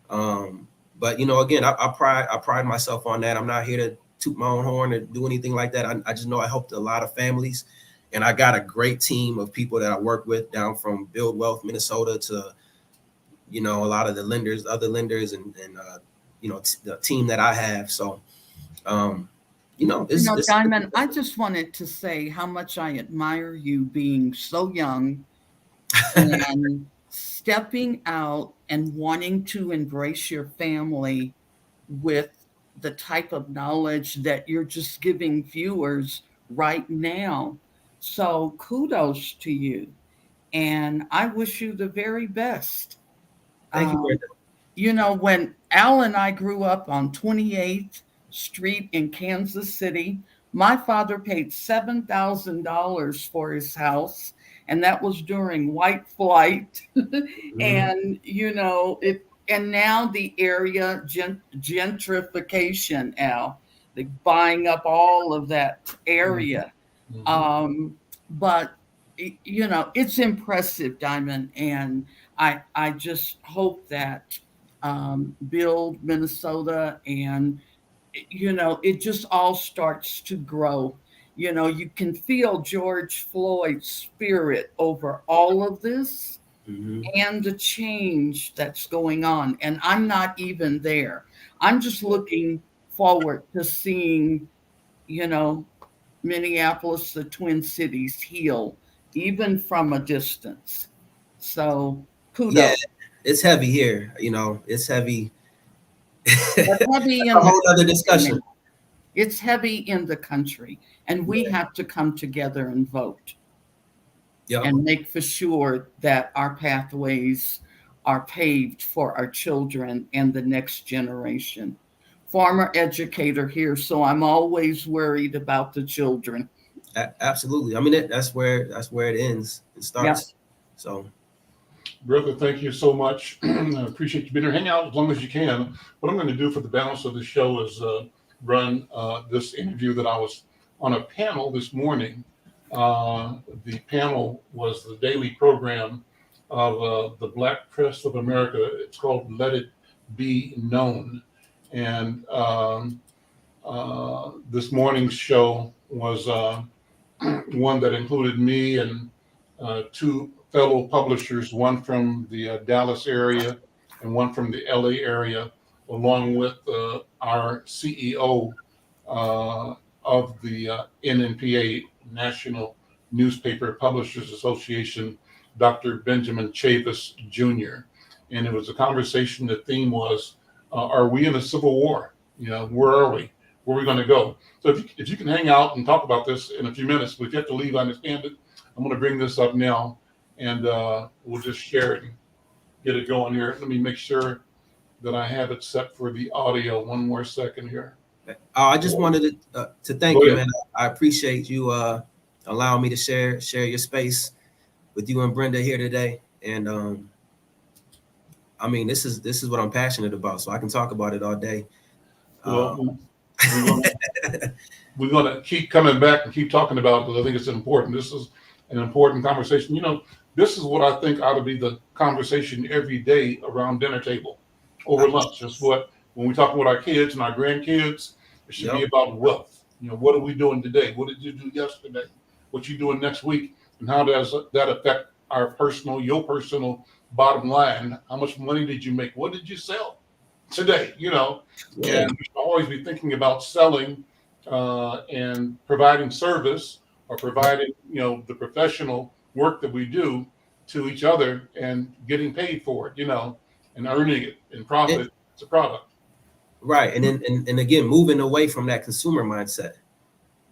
But again, I pride myself on that. I'm not here to toot my own horn or do anything like that. I just know I helped a lot of families, and I got a great team of people that I work with, down from BuildWealth, Minnesota, to a lot of the lenders, other lenders, and the team that I have. So, Diamond, I just wanted to say how much I admire you being so young and stepping out and wanting to embrace your family with the type of knowledge that you're just giving viewers right now. So kudos to you. And I wish you the very best. Thank you, Brenda. When Al and I grew up on 28th Street in Kansas City, my father paid $7,000 for his house, and that was during white flight. And and now the area gentrification, Al, the buying up all of that area. But it's impressive, Diamond, and I just hope that Build Minnesota, and it just all starts to grow. You can feel George Floyd's spirit over all of this, and the change that's going on. And I'm not even there. I'm just looking forward to seeing, Minneapolis, the Twin Cities, heal, even from a distance. So kudos. Yeah, it's heavy here. It's heavy. It's heavy a whole other discussion. It's heavy in the country, and we have to come together and vote. And make for sure that our pathways are paved for our children and the next generation. Former educator here, so I'm always worried about the children. Absolutely. I mean, that's where it ends. It starts. Yeah. So, brother, thank you so much. I appreciate you being here. Hang out as long as you can. What I'm going to do for the balance of the show is run this interview that I was on a panel this morning. The panel was the daily program of the Black Press of America. It's called Let It Be Known. And this morning's show was one that included me and two fellow publishers, one from the Dallas area and one from the LA area, along with our CEO of the NNPA, National Newspaper Publishers Association, Dr. Benjamin Chavis Jr. and it was a conversation. The theme was, are we in a civil war? Where are we? Where are we going to go? So if you can hang out and talk about this in a few minutes, but if you have to leave, I understand it. I'm going to bring this up now, and we'll just share it and get it going here. Let me make sure that I have it set for the audio. One more second here. I just wanted to thank you, man. I appreciate you allowing me to share your space with you and Brenda here today. And I mean, this is what I'm passionate about, so I can talk about it all day. Well, we're gonna keep coming back and keep talking about it because I think it's important. This is an important conversation. This is what I think ought to be the conversation every day around dinner table, over lunch. That's what, when we talk with our kids and our grandkids, it should be about wealth. What are we doing today? What did you do yesterday? What you doing next week? And how does that affect your personal bottom line? How much money did you make? What did you sell today? And we should always be thinking about selling and providing service, or providing, the professional work that we do to each other and getting paid for it, and earning it in profit. It's a product. Right. And then, and again, moving away from that consumer mindset.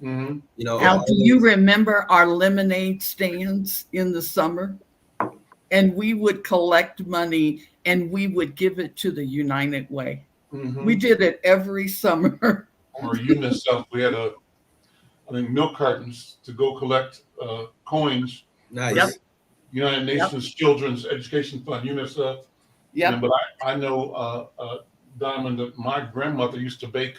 Mm-hmm. Al, do you remember our lemonade stands in the summer? And we would collect money and we would give it to the United Way. Mm-hmm. We did it every summer. Or UNICEF, we had milk cartons to go collect coins. Nice. Yep. United Nations Children's Education Fund, UNICEF. Yeah. But I know, Diamond, that my grandmother used to bake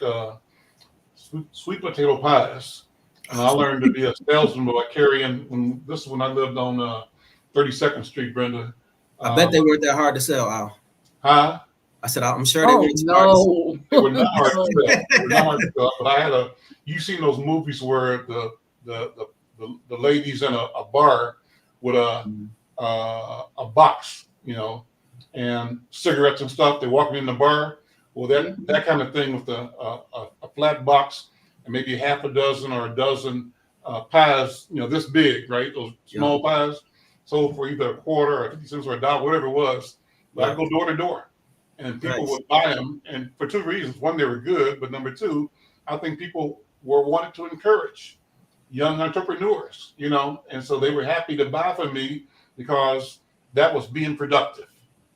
sweet potato pies, and I learned to be a salesman by carrying. This is when I lived on 32nd Street, Brenda. I bet they weren't that hard to sell, Al. Huh? I said, I'm sure they weren't no. They were not hard to sell. They were not hard to sell. But I had you've seen those movies where the ladies in a bar with a box, and cigarettes and stuff. They walk in the bar. Well, that kind of thing with a flat box and maybe half a dozen or a dozen pies, this big, right? Those small pies sold for either a quarter or 50 cents or $1, whatever it was. But I'd go door to door, and people would buy them, and for two reasons. One, they were good, but number two, I think people were wanted to encourage young entrepreneurs, and so they were happy to buy from me because that was being productive.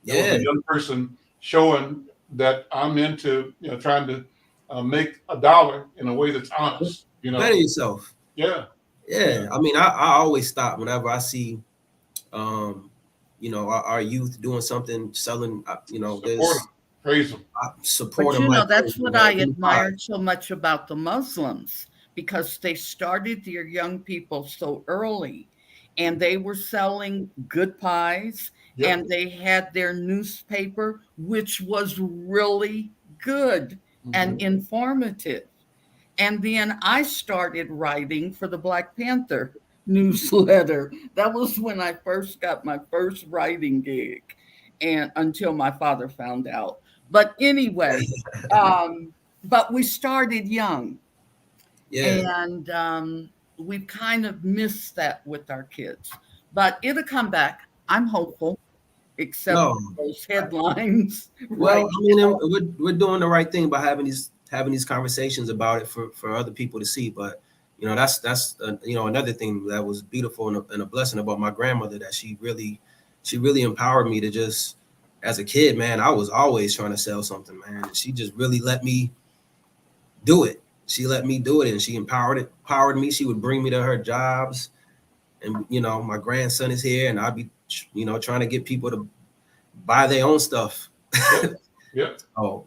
That was a young person showing that I'm into, trying to make $1 in a way that's honest. Better yourself. Yeah. I mean, I always stop whenever I see, our youth doing something, selling. Praise them. Support them. That's what I admired so much about the Muslims, because they started their young people so early, and they were selling good pies. Yep. And they had their newspaper, which was really good and informative. And then I started writing for the Black Panther newsletter. That was when I first got my first writing gig, and until my father found out. But anyway, but we started young. Yeah. And we've kind of missed that with our kids. But it'll come back. I'm hopeful. Except those headlines. Well, I mean, we're doing the right thing by having these conversations about it for other people to see. But that's another thing that was beautiful and a blessing about my grandmother, that she really empowered me to just, as a kid, man, I was always trying to sell something, man. She just really let me do it. She let me do it, and she empowered me. She would bring me to her jobs, and my grandson is here, and I'd be trying to get people to buy their own stuff. Yeah. Oh,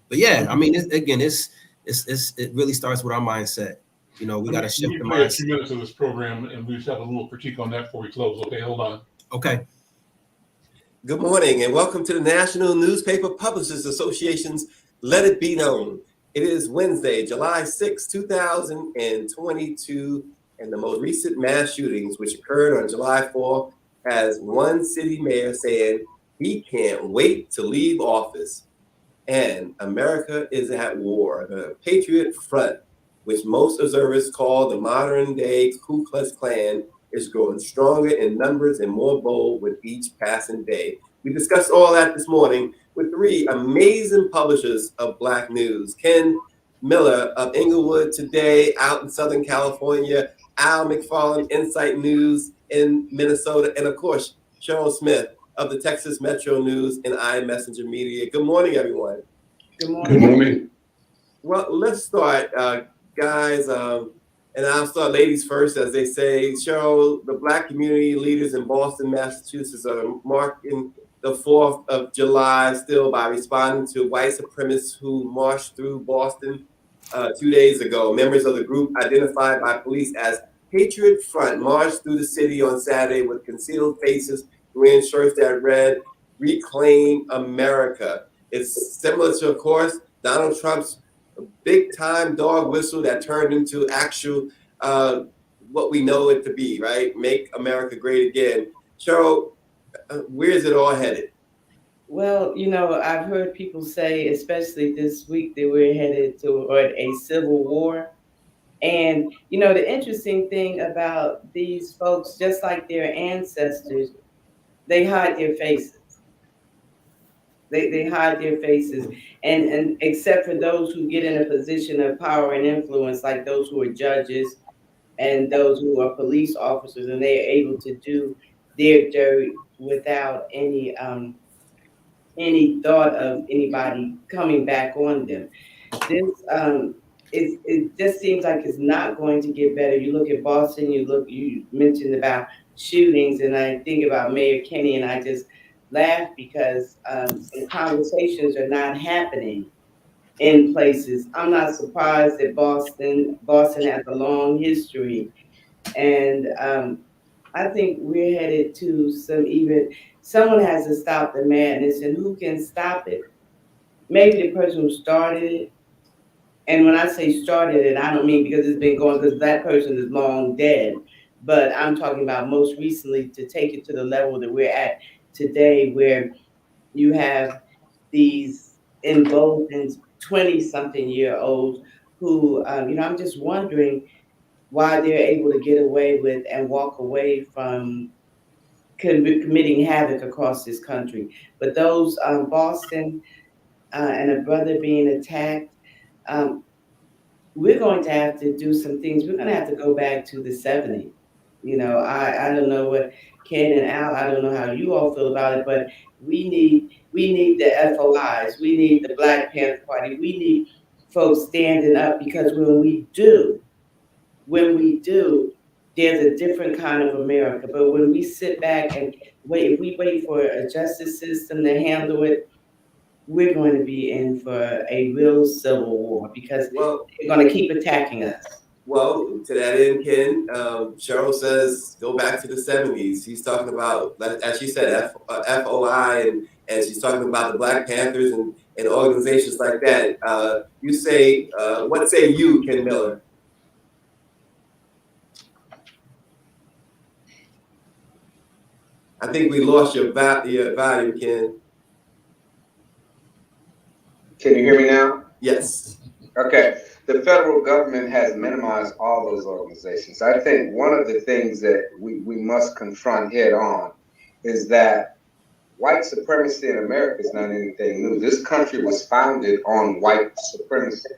but yeah, I mean, it really starts with our mindset. We got to shift the mindset. A few minutes of this program, and we just have a little critique on that before we close. Okay, hold on. Okay. Good morning, and welcome to the National Newspaper Publishers Association's Let It Be Known. It is Wednesday, July 6, 2022, and the most recent mass shootings, which occurred on July 4, has one city mayor saying he can't wait to leave office. And America is at war. The Patriot Front, which most observers call the modern-day Ku Klux Klan, is growing stronger in numbers and more bold with each passing day. We discussed all that this morning with three amazing publishers of Black news. Ken Miller of Inglewood Today out in Southern California, Al McFarlane, Insight News in Minnesota, and of course, Cheryl Smith of the Texas Metro News and iMessenger Media. Good morning, everyone. Good morning. Good morning. Well, let's start, guys, and I'll start ladies first, as they say. Cheryl, the Black community leaders in Boston, Massachusetts are marking the 4th of July still by responding to white supremacists who marched through Boston 2 days ago. Members of the group, identified by police as Patriot Front, marched through the city on Saturday with concealed faces, wearing shirts that read, "Reclaim America." It's similar to, of course, Donald Trump's big time dog whistle that turned into actual what we know it to be, right? Make America great again. Cheryl, where is it all headed? Well, I've heard people say, especially this week, that we're headed toward a civil war. And, the interesting thing about these folks, just like their ancestors, they hide their faces. They hide their faces. And except for those who get in a position of power and influence, like those who are judges and those who are police officers, and they are able to do their dirt without any thought of anybody coming back on them. This it just seems like it's not going to get better. You look at Boston, you mentioned about shootings, and I think about Mayor Kenny, and I just laugh because some conversations are not happening in places. I'm not surprised that Boston has a long history, and I think we're headed to someone has to stop the madness, and who can stop it? Maybe the person who started it. And when I say started it, I don't mean because it's been going, because that person is long dead. But I'm talking about most recently to take it to the level that we're at today, where you have these emboldened 20-something-year-olds who, I'm just wondering why they're able to get away with and walk away from committing havoc across this country. But those Boston and a brother being attacked, we're going to have to do some things. We're going to have to go back to the 70s. I don't know what Ken and Al, I don't know how you all feel about it, but we need the FOIs. We need the Black Panther Party. We need folks standing up, because when we do, there's a different kind of America. But when we sit back and wait, if we wait for a justice system to handle it, we're going to be in for a real civil war, because they're going to keep attacking us. Well, to that end, Ken, Cheryl says go back to the 70s. He's talking about, as she said, FOI, and she's talking about the Black Panthers and organizations like that. You say, what say you, Ken Miller? I think we lost your volume, Ken. Can you hear me now? Yes. Okay. The federal government has minimized all those organizations. I think one of the things that we must confront head on is that white supremacy in America is not anything new. This country was founded on white supremacy.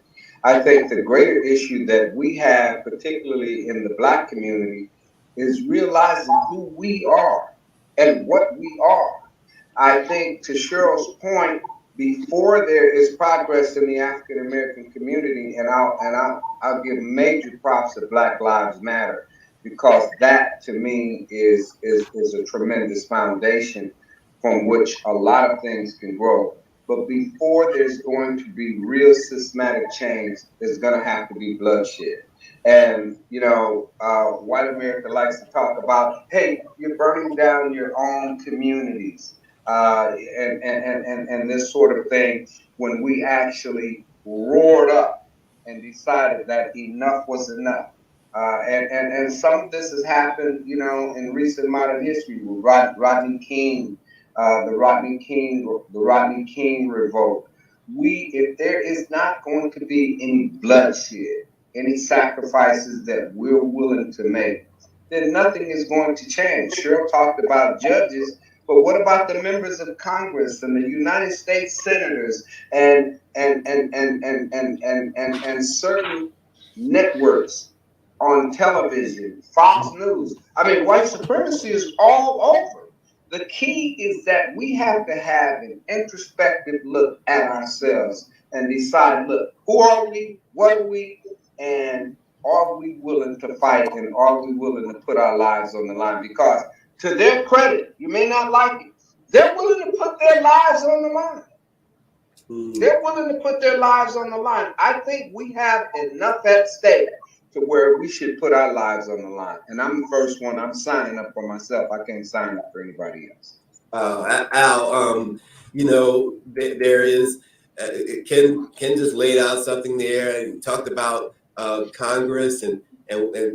I think the greater issue that we have, particularly in the Black community, is realizing who we are and what we are. I think, to Cheryl's point, before there is progress in the African American community, and I'll give major props to Black Lives Matter, because that to me is a tremendous foundation from which a lot of things can grow. But before there's going to be real systematic change, there's going to have to be bloodshed. And white America likes to talk about, hey, you're burning down your own communities. And this sort of thing, when we actually roared up and decided that enough was enough. And some of this has happened, in recent modern history with Rodney King, the Rodney King revolt. If there is not going to be any bloodshed, any sacrifices that we're willing to make, then nothing is going to change. Cheryl talked about judges. But what about the members of Congress and the United States senators and certain networks on television, Fox News? I mean, white supremacy is all over. The key is that we have to have an introspective look at ourselves and decide, look, who are we? What are we? And are we willing to fight, and are we willing to put our lives on the line? Because to their credit, you may not like it, they're willing to put their lives on the line. They're willing to put their lives on the line. I think we have enough at stake to where we should put our lives on the line. And I'm the first one. I'm signing up for myself. I can't sign up for anybody else. Al, you know, there is, Ken just laid out something there and talked about Congress and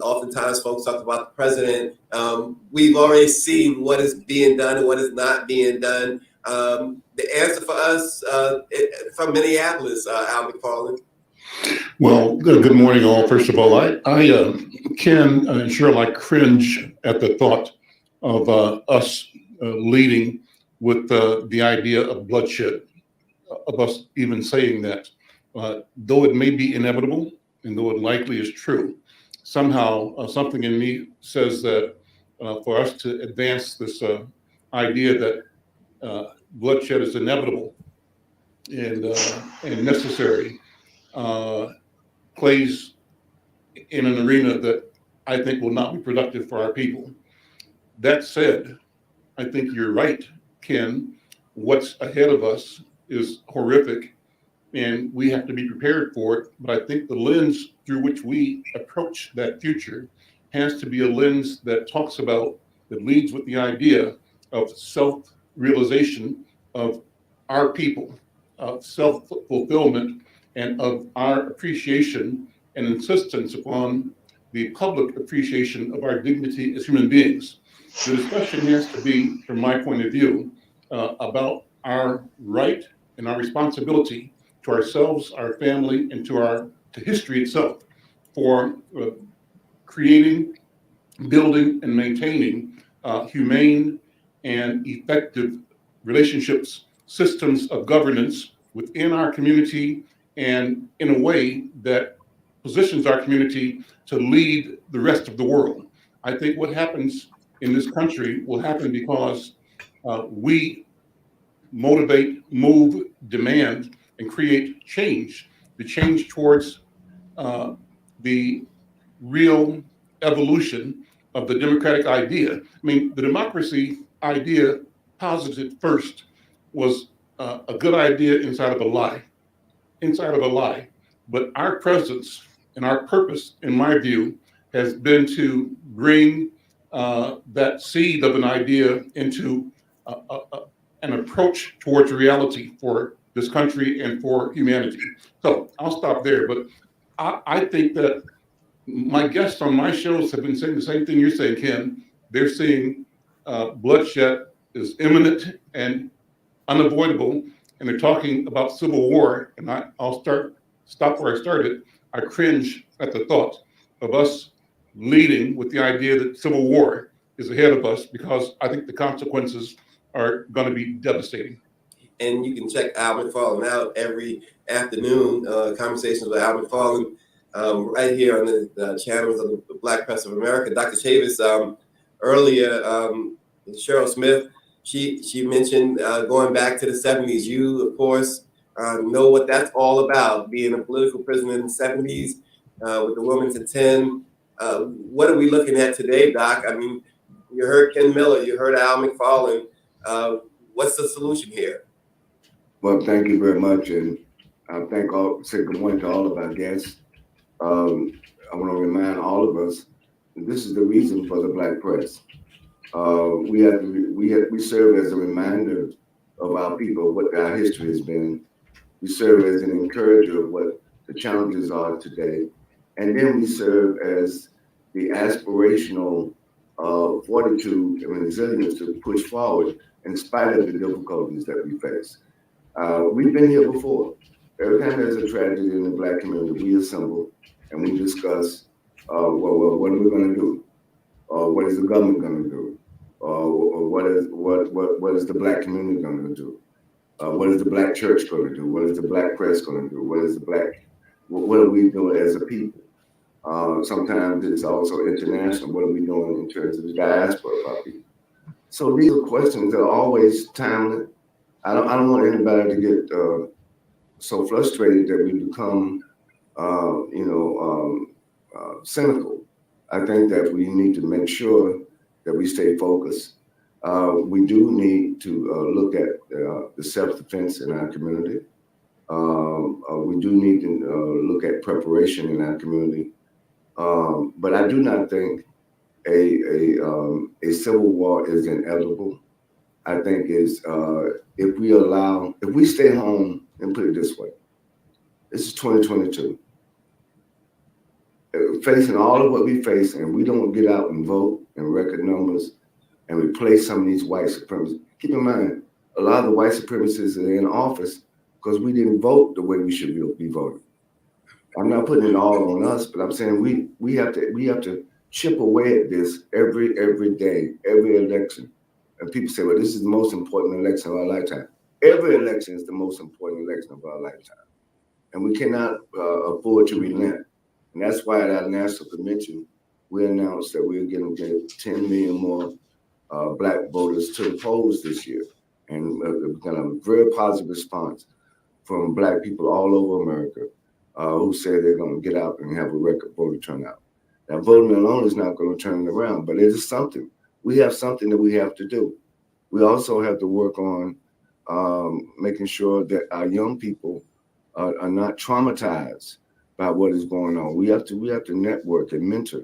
oftentimes folks talk about the president. We've already seen what is being done and what is not being done. The answer for us from Minneapolis, Al McFarlane. Well, good morning, all. First of all, I can and Cheryl, I cringe at the thought of us leading with the idea of bloodshed, of us even saying that. Though it may be inevitable, and though it likely is true, somehow something in me says that for us to advance this idea that bloodshed is inevitable and necessary plays in an arena that I think will not be productive for our people. That said, I think you're right, Ken. What's ahead of us is horrific, and we have to be prepared for it. But I think the lens through which we approach that future has to be a lens that talks about, that leads with the idea of self-realization of our people, of self-fulfillment, and of our appreciation and insistence upon the public appreciation of our dignity as human beings. The discussion has to be, from my point of view, about our right and our responsibility to ourselves, our family, and to history itself for creating, building, and maintaining humane and effective relationships, systems of governance within our community, and in a way that positions our community to lead the rest of the world. I think what happens in this country will happen because we motivate, move, demand, and create change, the change towards the real evolution of the democratic idea. I mean, the democracy idea posited first was a good idea inside of a lie. But our presence and our purpose, in my view, has been to bring that seed of an idea into an approach towards reality for this country and for humanity. So I'll stop there, but I think that my guests on my shows have been saying the same thing you're saying, Ken. They're seeing bloodshed is imminent and unavoidable, and they're talking about civil war. And I'll stop where I started. I cringe at the thought of us leading with the idea that civil war is ahead of us, because I think the consequences are going to be devastating. And you can check Al McFarlane out every afternoon, Conversations with Al McFarlane, right here on the channels of the Black Press of America. Dr. Chavis, earlier, Cheryl Smith, she mentioned going back to the 70s. You, of course, know what that's all about, being a political prisoner in the 70s with the Wilmington 10. What are we looking at today, Doc? I mean, you heard Ken Miller, you heard Al McFarlane. What's the solution here? Well, thank you very much, and I say good morning to all of our guests. I want to remind all of us that this is the reason for the Black press. We serve as a reminder of our people, what our history has been. We serve as an encourager of what the challenges are today, and then we serve as the aspirational fortitude and resilience to push forward in spite of the difficulties that we face. We've been here before. Every time there's a tragedy in the Black community, we assemble and we discuss, well, what are we going to do? What is the government going to do? Or what what is the Black community going to do? What is the Black church going to do? What is the Black press going to do? What are we doing as a people? Sometimes it's also international. What are we doing in terms of the diaspora of our people? So these are questions that are always timely. I don't want anybody to get so frustrated that we become, cynical. I think that we need to make sure that we stay focused. We do need to look at the self-defense in our community. We do need to look at preparation in our community. But I do not think a civil war is inevitable. I think if we stay home, and put it this way, this is 2022. Facing all of what we face, and we don't get out and vote in record numbers and replace some of these white supremacists. Keep in mind, a lot of the white supremacists are in office because we didn't vote the way we should be voting. I'm not putting it all on us, but I'm saying we have to chip away at this every day, every election. And people say, well, this is the most important election of our lifetime. Every election is the most important election of our lifetime. And we cannot afford to relent. And that's why at our national convention, we announced that we're going to get 10 million more Black voters to the polls this year. And we've got a very positive response from Black people all over America who say they're going to get out and have a record voter turnout. Now, voting alone is not going to turn it around, but it is something. We have something that we have to do. We also have to work on making sure that our young people are not traumatized by what is going on. We have to network and mentor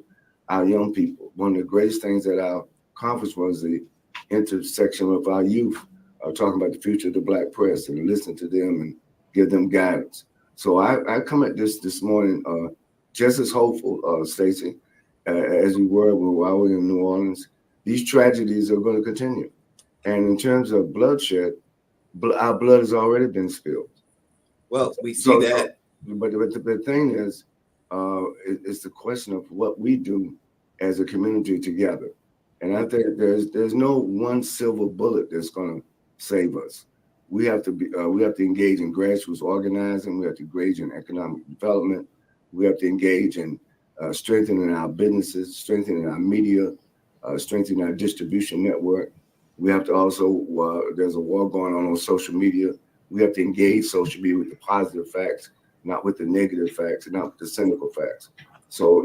our young people. One of the greatest things at our conference was the intersection of our youth, talking about the future of the Black press and listen to them and give them guidance. So I come at this morning just as hopeful, Stacey, as we were while we were in New Orleans. These tragedies are going to continue. And in terms of bloodshed, our blood has already been spilled. Well, we see that. But the thing is, it's the question of what we do as a community together. And I think there's no one silver bullet that's going to save us. We have to engage in grassroots organizing. We have to engage in economic development. We have to engage in strengthening our businesses, strengthening our media, strengthening our distribution network. We have to also, there's a war going on social media. We have to engage social media with the positive facts, not with the negative facts, and not with the cynical facts. So,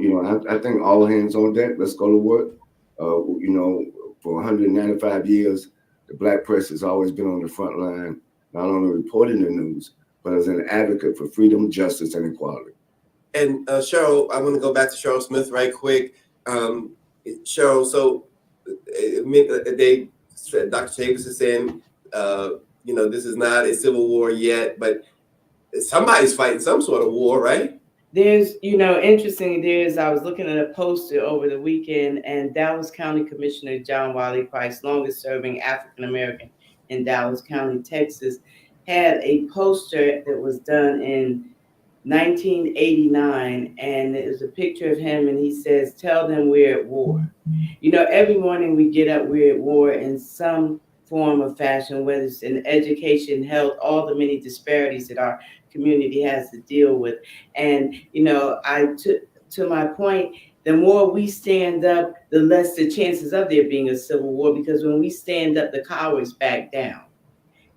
I think all hands on deck. Let's go to work. For 195 years, the Black press has always been on the front line, not only reporting the news, but as an advocate for freedom, justice, and equality. And Cheryl, I want to go back to Cheryl Smith right quick. Cheryl, so Dr. Chambers is saying, this is not a civil war yet, but somebody's fighting some sort of war, right? There's, interestingly, I was looking at a poster over the weekend, and Dallas County Commissioner John Wiley Price, longest serving African American in Dallas County, Texas, had a poster that was done in 1989, and it was a picture of him, and he says, "Tell them we're at war." Every morning we get up, we're at war in some form of fashion, whether it's in education, health, all the many disparities that our community has to deal with. And, to my point, the more we stand up, the less the chances of there being a civil war, because when we stand up, the cowards back down.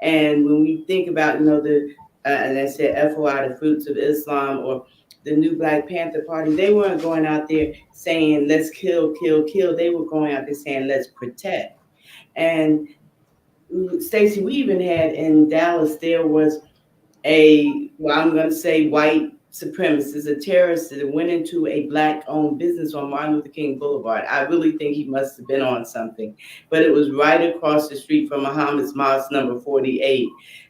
And when we think about, and I said FOI, the Fruits of Islam, or the new Black Panther Party, they weren't going out there saying, let's kill, kill, kill. They were going out there saying, let's protect. And Stacey, we even had in Dallas, there was I'm going to say white supremacist, a terrorist that went into a Black-owned business on Martin Luther King Boulevard. I really think he must have been on something, but it was right across the street from Muhammad's Mosque number 48.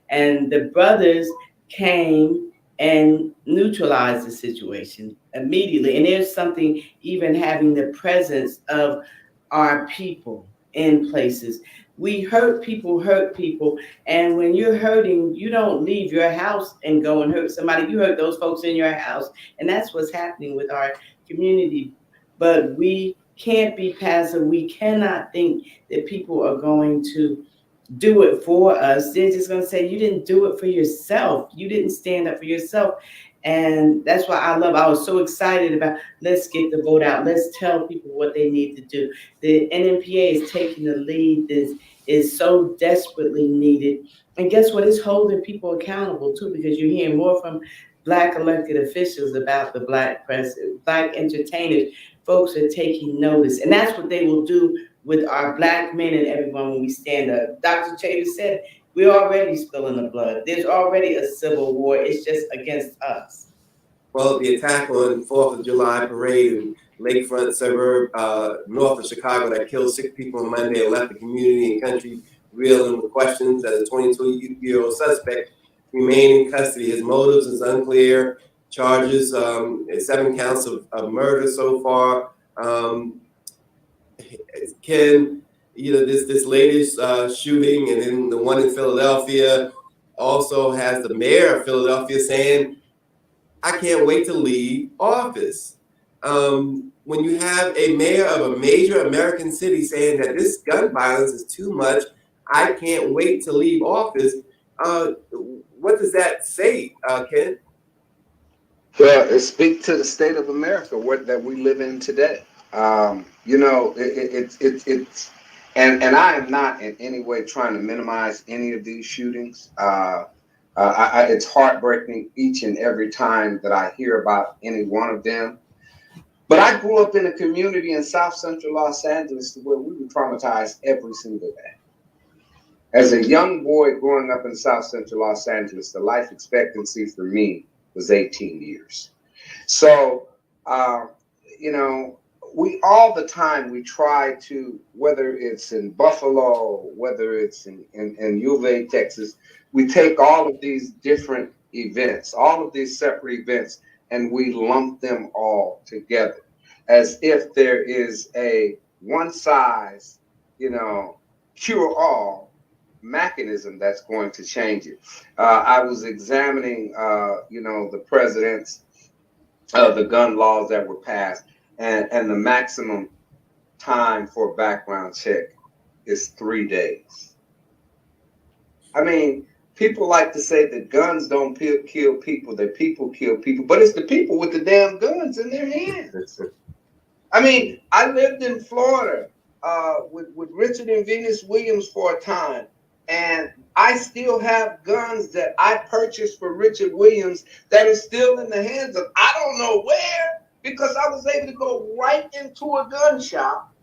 And the brothers came and neutralized the situation immediately. And there's something even having the presence of our people in places. We hurt people, and when you're hurting, you don't leave your house and go and hurt somebody. You hurt those folks in your house, and that's what's happening with our community. But we can't be passive. We cannot think that people are going to do it for us. They're just going to say, you didn't do it for yourself. You didn't stand up for yourself. And that's why I was so excited about, let's get the vote out. Let's tell people what they need to do. The NMPA is taking the lead. This is so desperately needed. And guess what? It's holding people accountable too, because you're hearing more from Black elected officials about the Black press, Black entertainers. Folks are taking notice. And that's what they will do with our Black men and everyone when we stand up. Dr. Chater said, we're already spilling the blood. There's already a civil war. It's just against us. Well, the attack on 4th of July parade in lakefront suburb north of Chicago that killed 6 people on Monday and left the community and country reeling with questions as a 22-year-old suspect remain in custody. His motives is unclear. Charges, 7 counts of murder so far. Ken, this latest shooting, and then the one in Philadelphia also has the mayor of Philadelphia saying, I can't wait to leave office. When you have a mayor of a major American city saying that this gun violence is too much, I can't wait to leave office, what does that say, Ken? Well, it speaks to the state of America that we live in today. It's and I am not in any way trying to minimize any of these shootings. It's heartbreaking each and every time that I hear about any one of them. But I grew up in a community in South Central Los Angeles where we were traumatized every single day. As a young boy growing up in South Central Los Angeles, the life expectancy for me was 18 years. So, we all the time, we try to, whether it's in Buffalo, whether it's in U of A, Texas, we take all of these different events, all of these separate events, and we lump them all together as if there is a one size, cure all mechanism that's going to change it. I was examining, the president's, the gun laws that were passed, and the maximum time for a background check is 3 days. I mean, people like to say that guns don't kill people, that people kill people, but it's the people with the damn guns in their hands. I mean, I lived in Florida with Richard and Venus Williams for a time, and I still have guns that I purchased for Richard Williams that are still in the hands of I don't know where, because I was able to go right into a gun shop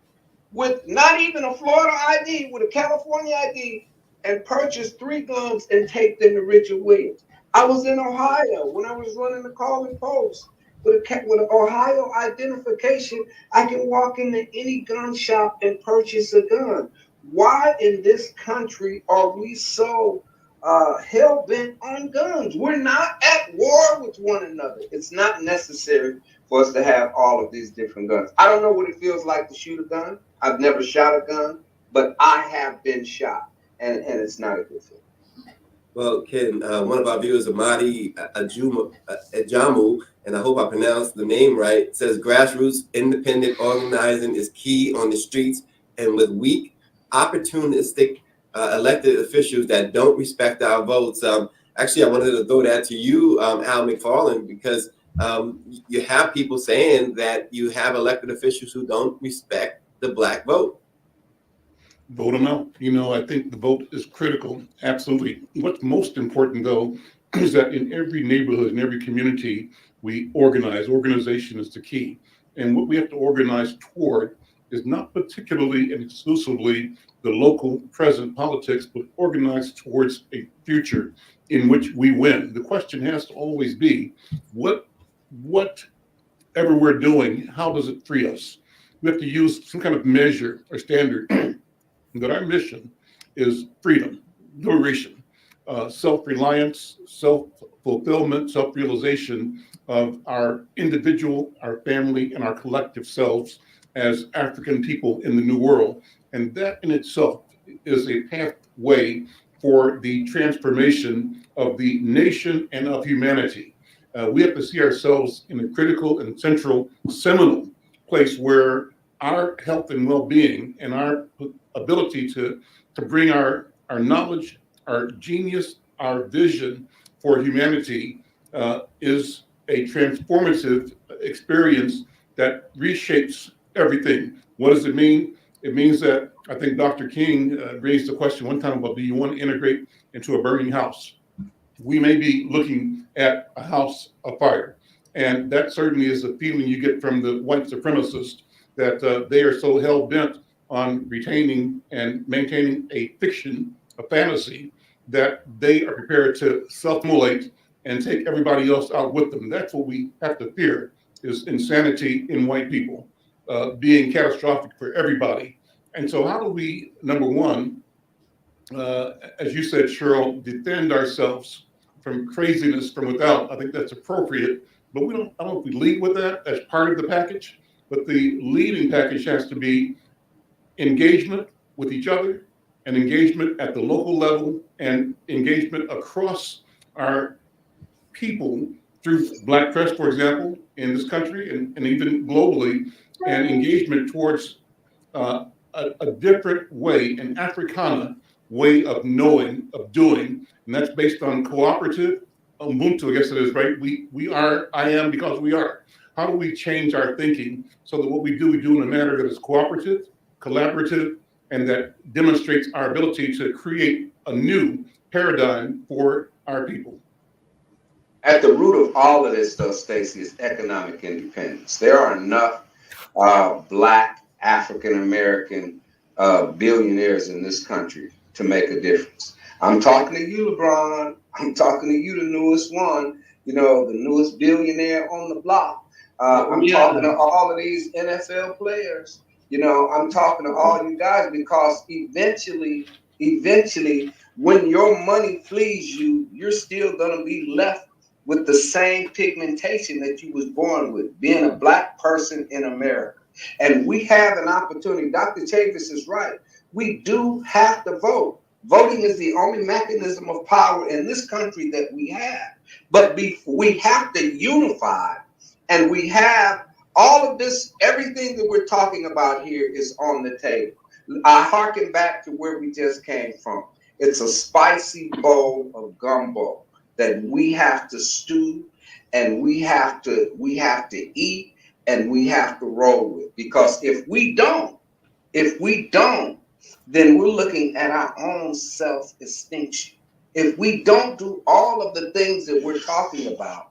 with not even a Florida ID, with a California ID, and purchase 3 guns and take them to Richard Williams. I was in Ohio when I was running the Calling Post. With an Ohio identification, I can walk into any gun shop and purchase a gun. Why in this country are we so hell-bent on guns? We're not at war with one another. It's not necessary for us to have all of these different guns. I don't know what it feels like to shoot a gun. I've never shot a gun, but I have been shot, and it's not a good thing. Well, Ken, one of our viewers, Amadi Ajamu, and I hope I pronounced the name right, says grassroots independent organizing is key on the streets, and with weak, opportunistic elected officials that don't respect our votes. Actually, I wanted to throw that to you, Al McFarlane, because you have people saying that you have elected officials who don't respect the Black vote. Vote them out. I think the vote is critical. Absolutely. What's most important, though, is that in every neighborhood, in every community, we organize. Organization is the key. And what we have to organize toward is not particularly and exclusively the local present politics, but organize towards a future in which we win. The question has to always be, whatever we're doing, how does it free us? We have to use some kind of measure or standard that our mission is freedom, liberation, self-reliance, self-fulfillment, self-realization of our individual, our family, and our collective selves as African people in the New World. And that in itself is a pathway for the transformation of the nation and of humanity. We have to see ourselves in a critical and central seminal place where our health and well-being and our ability to bring our knowledge, our genius, our vision for humanity is a transformative experience that reshapes everything. What does it mean? It means that I think Dr. King raised the question one time about, do you want to integrate into a burning house? We may be looking at a house afire. And that certainly is the feeling you get from the white supremacists, that they are so hell-bent on retaining and maintaining a fiction, a fantasy, that they are prepared to self-immolate and take everybody else out with them. That's what we have to fear, is insanity in white people, being catastrophic for everybody. And so how do we, number one, as you said, Cheryl, defend ourselves from craziness from without? I think that's appropriate, but I don't know if we lead with that as part of the package, but the leading package has to be engagement with each other and engagement at the local level and engagement across our people through Black press, for example, in this country and even globally, and engagement towards a different way, an Africana way of knowing, of doing, and that's based on cooperative Ubuntu, I guess it is, right? We are, I am because we are. How do we change our thinking so that what we do in a manner that is cooperative, collaborative, and that demonstrates our ability to create a new paradigm for our people? At the root of all of this, though, Stacey, is economic independence. There are enough Black African-American billionaires in this country to make a difference. I'm talking to you, LeBron. I'm talking to you, the newest one, you know, the newest billionaire on the block. I'm talking to all of these NFL players. You know, I'm talking to all you guys, because eventually, when your money flees you, you're still going to be left with the same pigmentation that you was born with, being a Black person in America. And we have an opportunity. Dr. Chavis is right. We do have to vote. Voting is the only mechanism of power in this country that we have. But we have to unify, and we have all of this, everything that we're talking about here is on the table. I harken back to where we just came from. It's a spicy bowl of gumbo that we have to stew, and we have to eat, and we have to roll with. Because if we don't, then we're looking at our own self-extinction. If we don't do all of the things that we're talking about,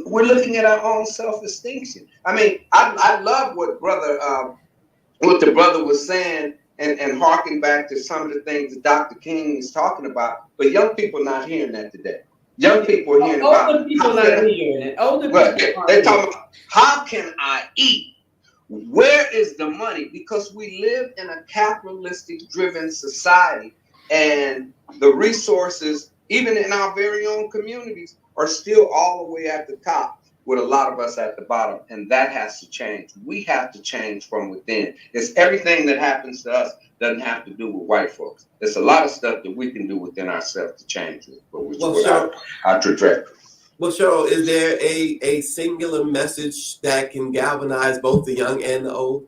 we're looking at our own self-extinction. I mean, I love what the brother was saying, and harking back to some of the things that Dr. King is talking about, but young people are not hearing that today. Young people are hearing about older people not hearing it. Older people they're talking about, how can I eat? Where is the money? Because we live in a capitalistic driven society, and the resources, even in our very own communities, are still all the way at the top, with a lot of us at the bottom. And that has to change. We have to change from within. It's everything that happens to us doesn't have to do with white folks. There's a lot of stuff that we can do within ourselves to change it, but our trajectory. Well, Cheryl, is there a singular message that can galvanize both the young and the old?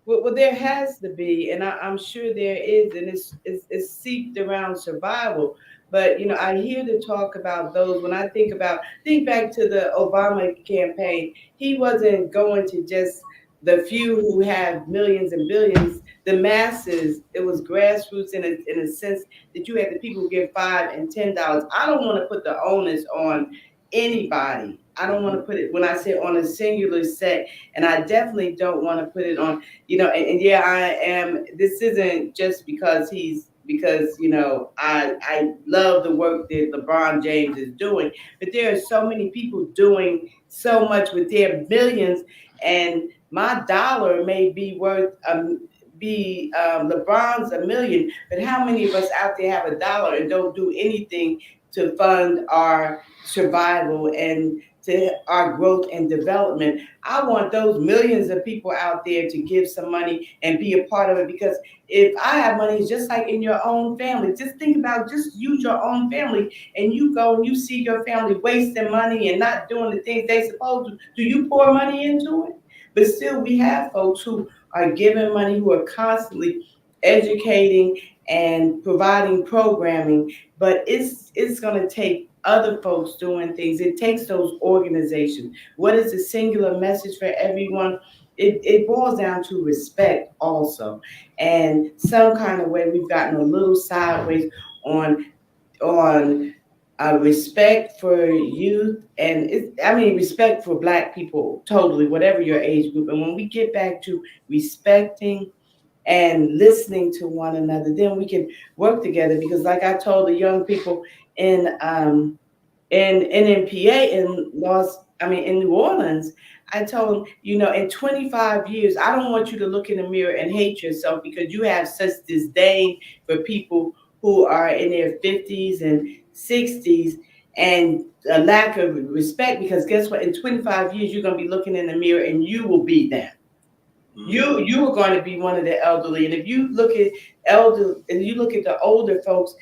Well, there has to be, and I'm sure there is, and it's seeped around survival. But, you know, I hear the talk about those. When I think back to the Obama campaign, he wasn't going to just the few who have millions and billions. The masses, it was grassroots in a sense that you had the people who give $5 and $10. I don't want to put the onus on anybody. I don't want to put it, when I say on a singular set, and I definitely don't want to put it on, you know, and yeah, I am, this isn't just because you know, I love the work that LeBron James is doing, but there are so many people doing so much with their millions, and my dollar may be worth LeBron's $1 million, but how many of us out there have $1 and don't do anything to fund our survival and to our growth and development? I want those millions of people out there to give some money and be a part of it, because if I have money, it's just like in your own family. Just think about, just use your own family, and you go and you see your family wasting money and not doing the things they supposed to. Do you pour money into it? But still, we have folks who are giving money, who are constantly educating and providing programming, but it's going to take other folks doing things. It takes those organizations. What is the singular message for everyone? It boils down to respect also, and some kind of way we've gotten a little sideways on respect for youth, and respect for Black people totally, whatever your age group. And when we get back to respecting and listening to one another, then we can work together. Because like I told the young people in NMPA in New Orleans, I told them, in 25 years, I don't want you to look in the mirror and hate yourself because you have such disdain for people who are in their 50s and 60s, and a lack of respect. Because guess what? In 25 years, you're going to be looking in the mirror and you will be them. You are going to be one of the elderly. And if you look at the older folks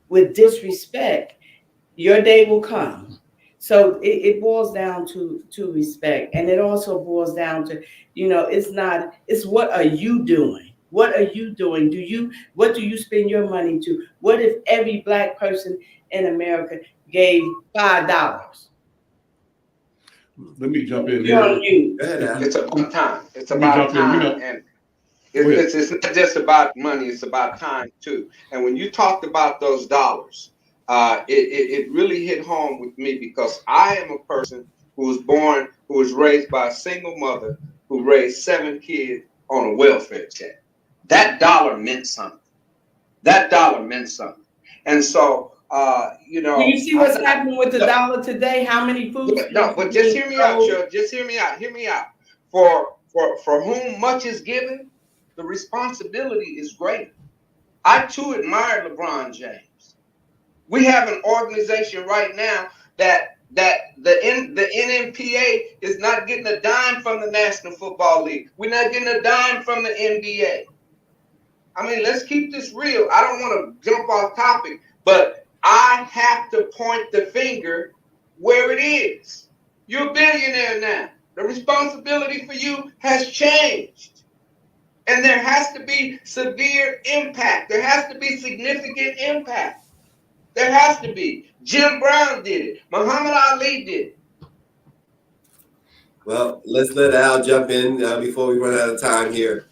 with disrespect, your day will come. So it boils down to respect. And it also boils down to, it's what are you doing? What are you doing? What do you spend your money to? What if every Black person in America gave $5? Let me jump in You're here. on you. It's about time. It's Let me about jump in. time. And it's not just about money, it's about time too. And when you talked about those dollars, it really hit home with me, because I am a person who was raised by a single mother who raised 7 kids on a welfare check. That dollar meant something. And so, Do you see what's happening with the dollar today? How many foods? No, but just hear me out, Cheryl. Just hear me out. For whom much is given, the responsibility is great. I too admire LeBron James. We have an organization right now that the NMPA is not getting a dime from the National Football League. We're not getting a dime from the NBA. I mean, let's keep this real. I don't want to jump off topic, but I have to point the finger where it is. You're a billionaire now. The responsibility for you has changed. And there has to be severe impact. There has to be significant impact. There has to be. Jim Brown did it. Muhammad Ali did it. Well, let's let Al jump in before we run out of time here.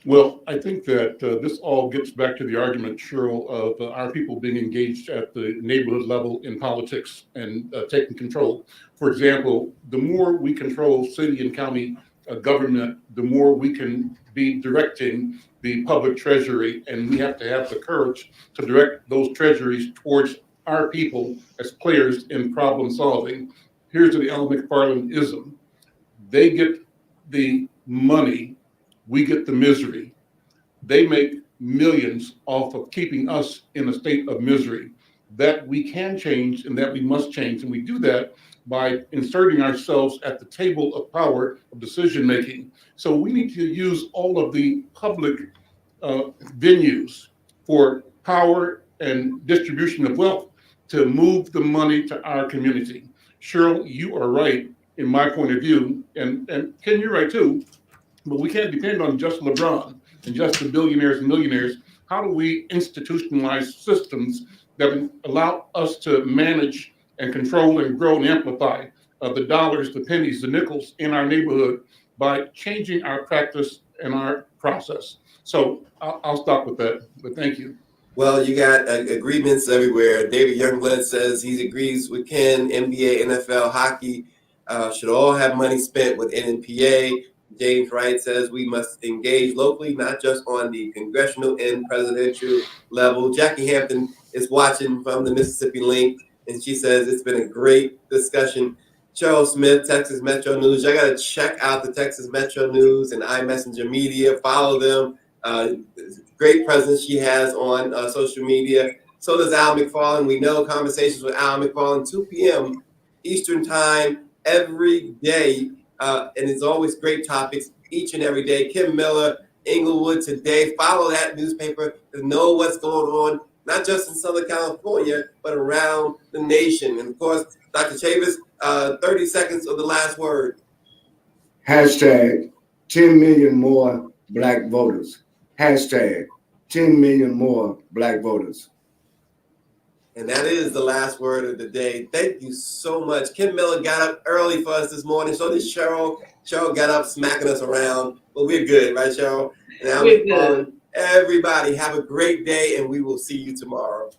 Well, I think that this all gets back to the argument, Cheryl, of our people being engaged at the neighborhood level in politics and taking control. For example, the more we control city and county government, the more we can be directing the public treasury, and we have to have the courage to direct those treasuries towards our people as players in problem solving. Here's the Al McFarlane-ism. They get the money, we get the misery. They make millions off of keeping us in a state of misery that we can change and that we must change. And we do that by inserting ourselves at the table of power of decision making. So we need to use all of the public venues for power and distribution of wealth to move the money to our community. Cheryl, you are right in my point of view, and Ken, you're right too, but we can't depend on just LeBron and just the billionaires and millionaires. How do we institutionalize systems that allow us to manage and control and grow and amplify the dollars, the pennies, the nickels in our neighborhood by changing our practice and our process? So I'll stop with that, but thank you. Well, you got agreements everywhere. David Youngblood says he agrees with Ken. NBA, NFL, hockey should all have money spent with NNPA. James Wright says we must engage locally, not just on the congressional and presidential level. Jackie Hampton is watching from the Mississippi Link, and she says it's been a great discussion. Charles Smith, Texas Metro News. I got to check out the Texas Metro News and iMessenger Media. Follow them. Great presence she has on social media. So does Al McFarlane. We know Conversations with Al McFarlane, 2 p.m. Eastern time every day. And it's always great topics each and every day. Kim Miller, Inglewood Today. Follow that newspaper to know what's going on, not just in Southern California, but around the nation. And of course, Dr. Chavis, 30 seconds of the last word. Hashtag 10 million more black voters. Hashtag 10 million more black voters. And that is the last word of the day. Thank you so much. Kim Miller got up early for us this morning. So did Cheryl. Cheryl got up smacking us around, but we're good, right, Cheryl? And We're good. Everybody have a great day, and we will see you tomorrow.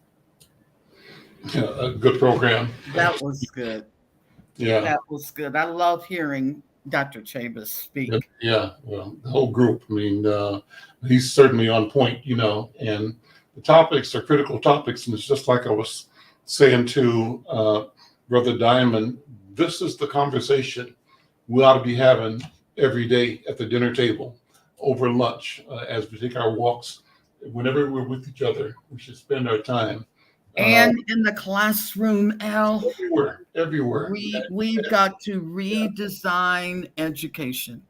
Yeah, a good program. That was good. Yeah. That was good. I love hearing Dr. Chabas speak. Yeah. Well, the whole group. I mean, he's certainly on point, you know, and the topics are critical topics. And it's just like I was saying to Brother Diamond, this is the conversation we ought to be having every day at the dinner table, over lunch, as we take our walks. Whenever we're with each other, we should spend our time. And in the classroom, Al, everywhere. We've got to redesign education.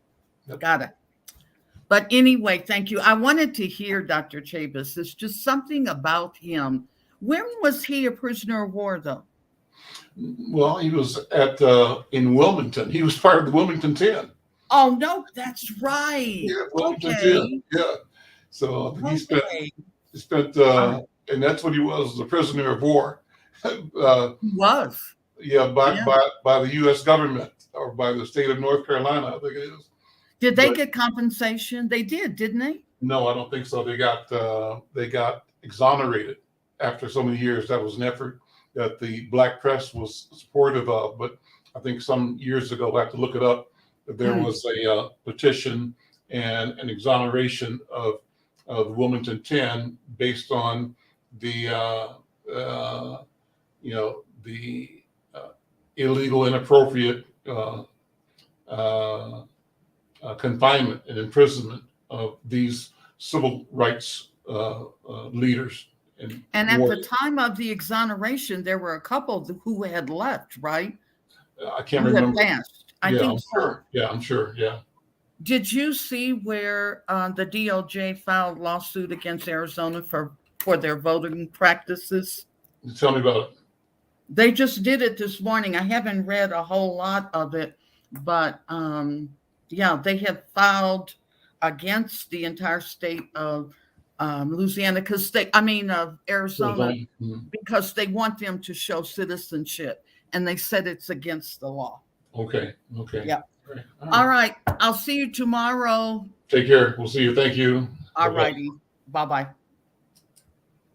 Yep. Got it. But anyway, thank you. I wanted to hear Dr. Chabas. There's just something about him. When was he a prisoner of war, though? Well, he was in Wilmington. He was part of the Wilmington 10. Oh, no, that's right. Yeah, Wilmington Okay. 10. Yeah. So he spent and that's what he was a prisoner of war. He was. Yeah, by the U.S. government or by the state of North Carolina, I think it is. Did they get compensation? They did, didn't they? No, I don't think so. They got exonerated after so many years. That was an effort that the black press was supportive of, but I think some years ago, I have to look it up, that there was a petition and an exoneration of Wilmington 10 based on the the illegal, inappropriate confinement and imprisonment of these civil rights leaders. And at the time of the exoneration, there were a couple who had left, right? I can't Who had remember. passed. I think so. Sure. Yeah, I'm sure. Yeah. Did you see where the DOJ filed lawsuit against Arizona for their voting practices? Tell me about it. They just did it this morning. I haven't read a whole lot of it, but yeah, they have filed against the entire state of Louisiana, of Arizona, because they want them to show citizenship, and they said it's against the law. Okay. Yeah. Right. All right. I'll see you tomorrow. Take care. We'll see you. Thank you. All righty. Bye-bye.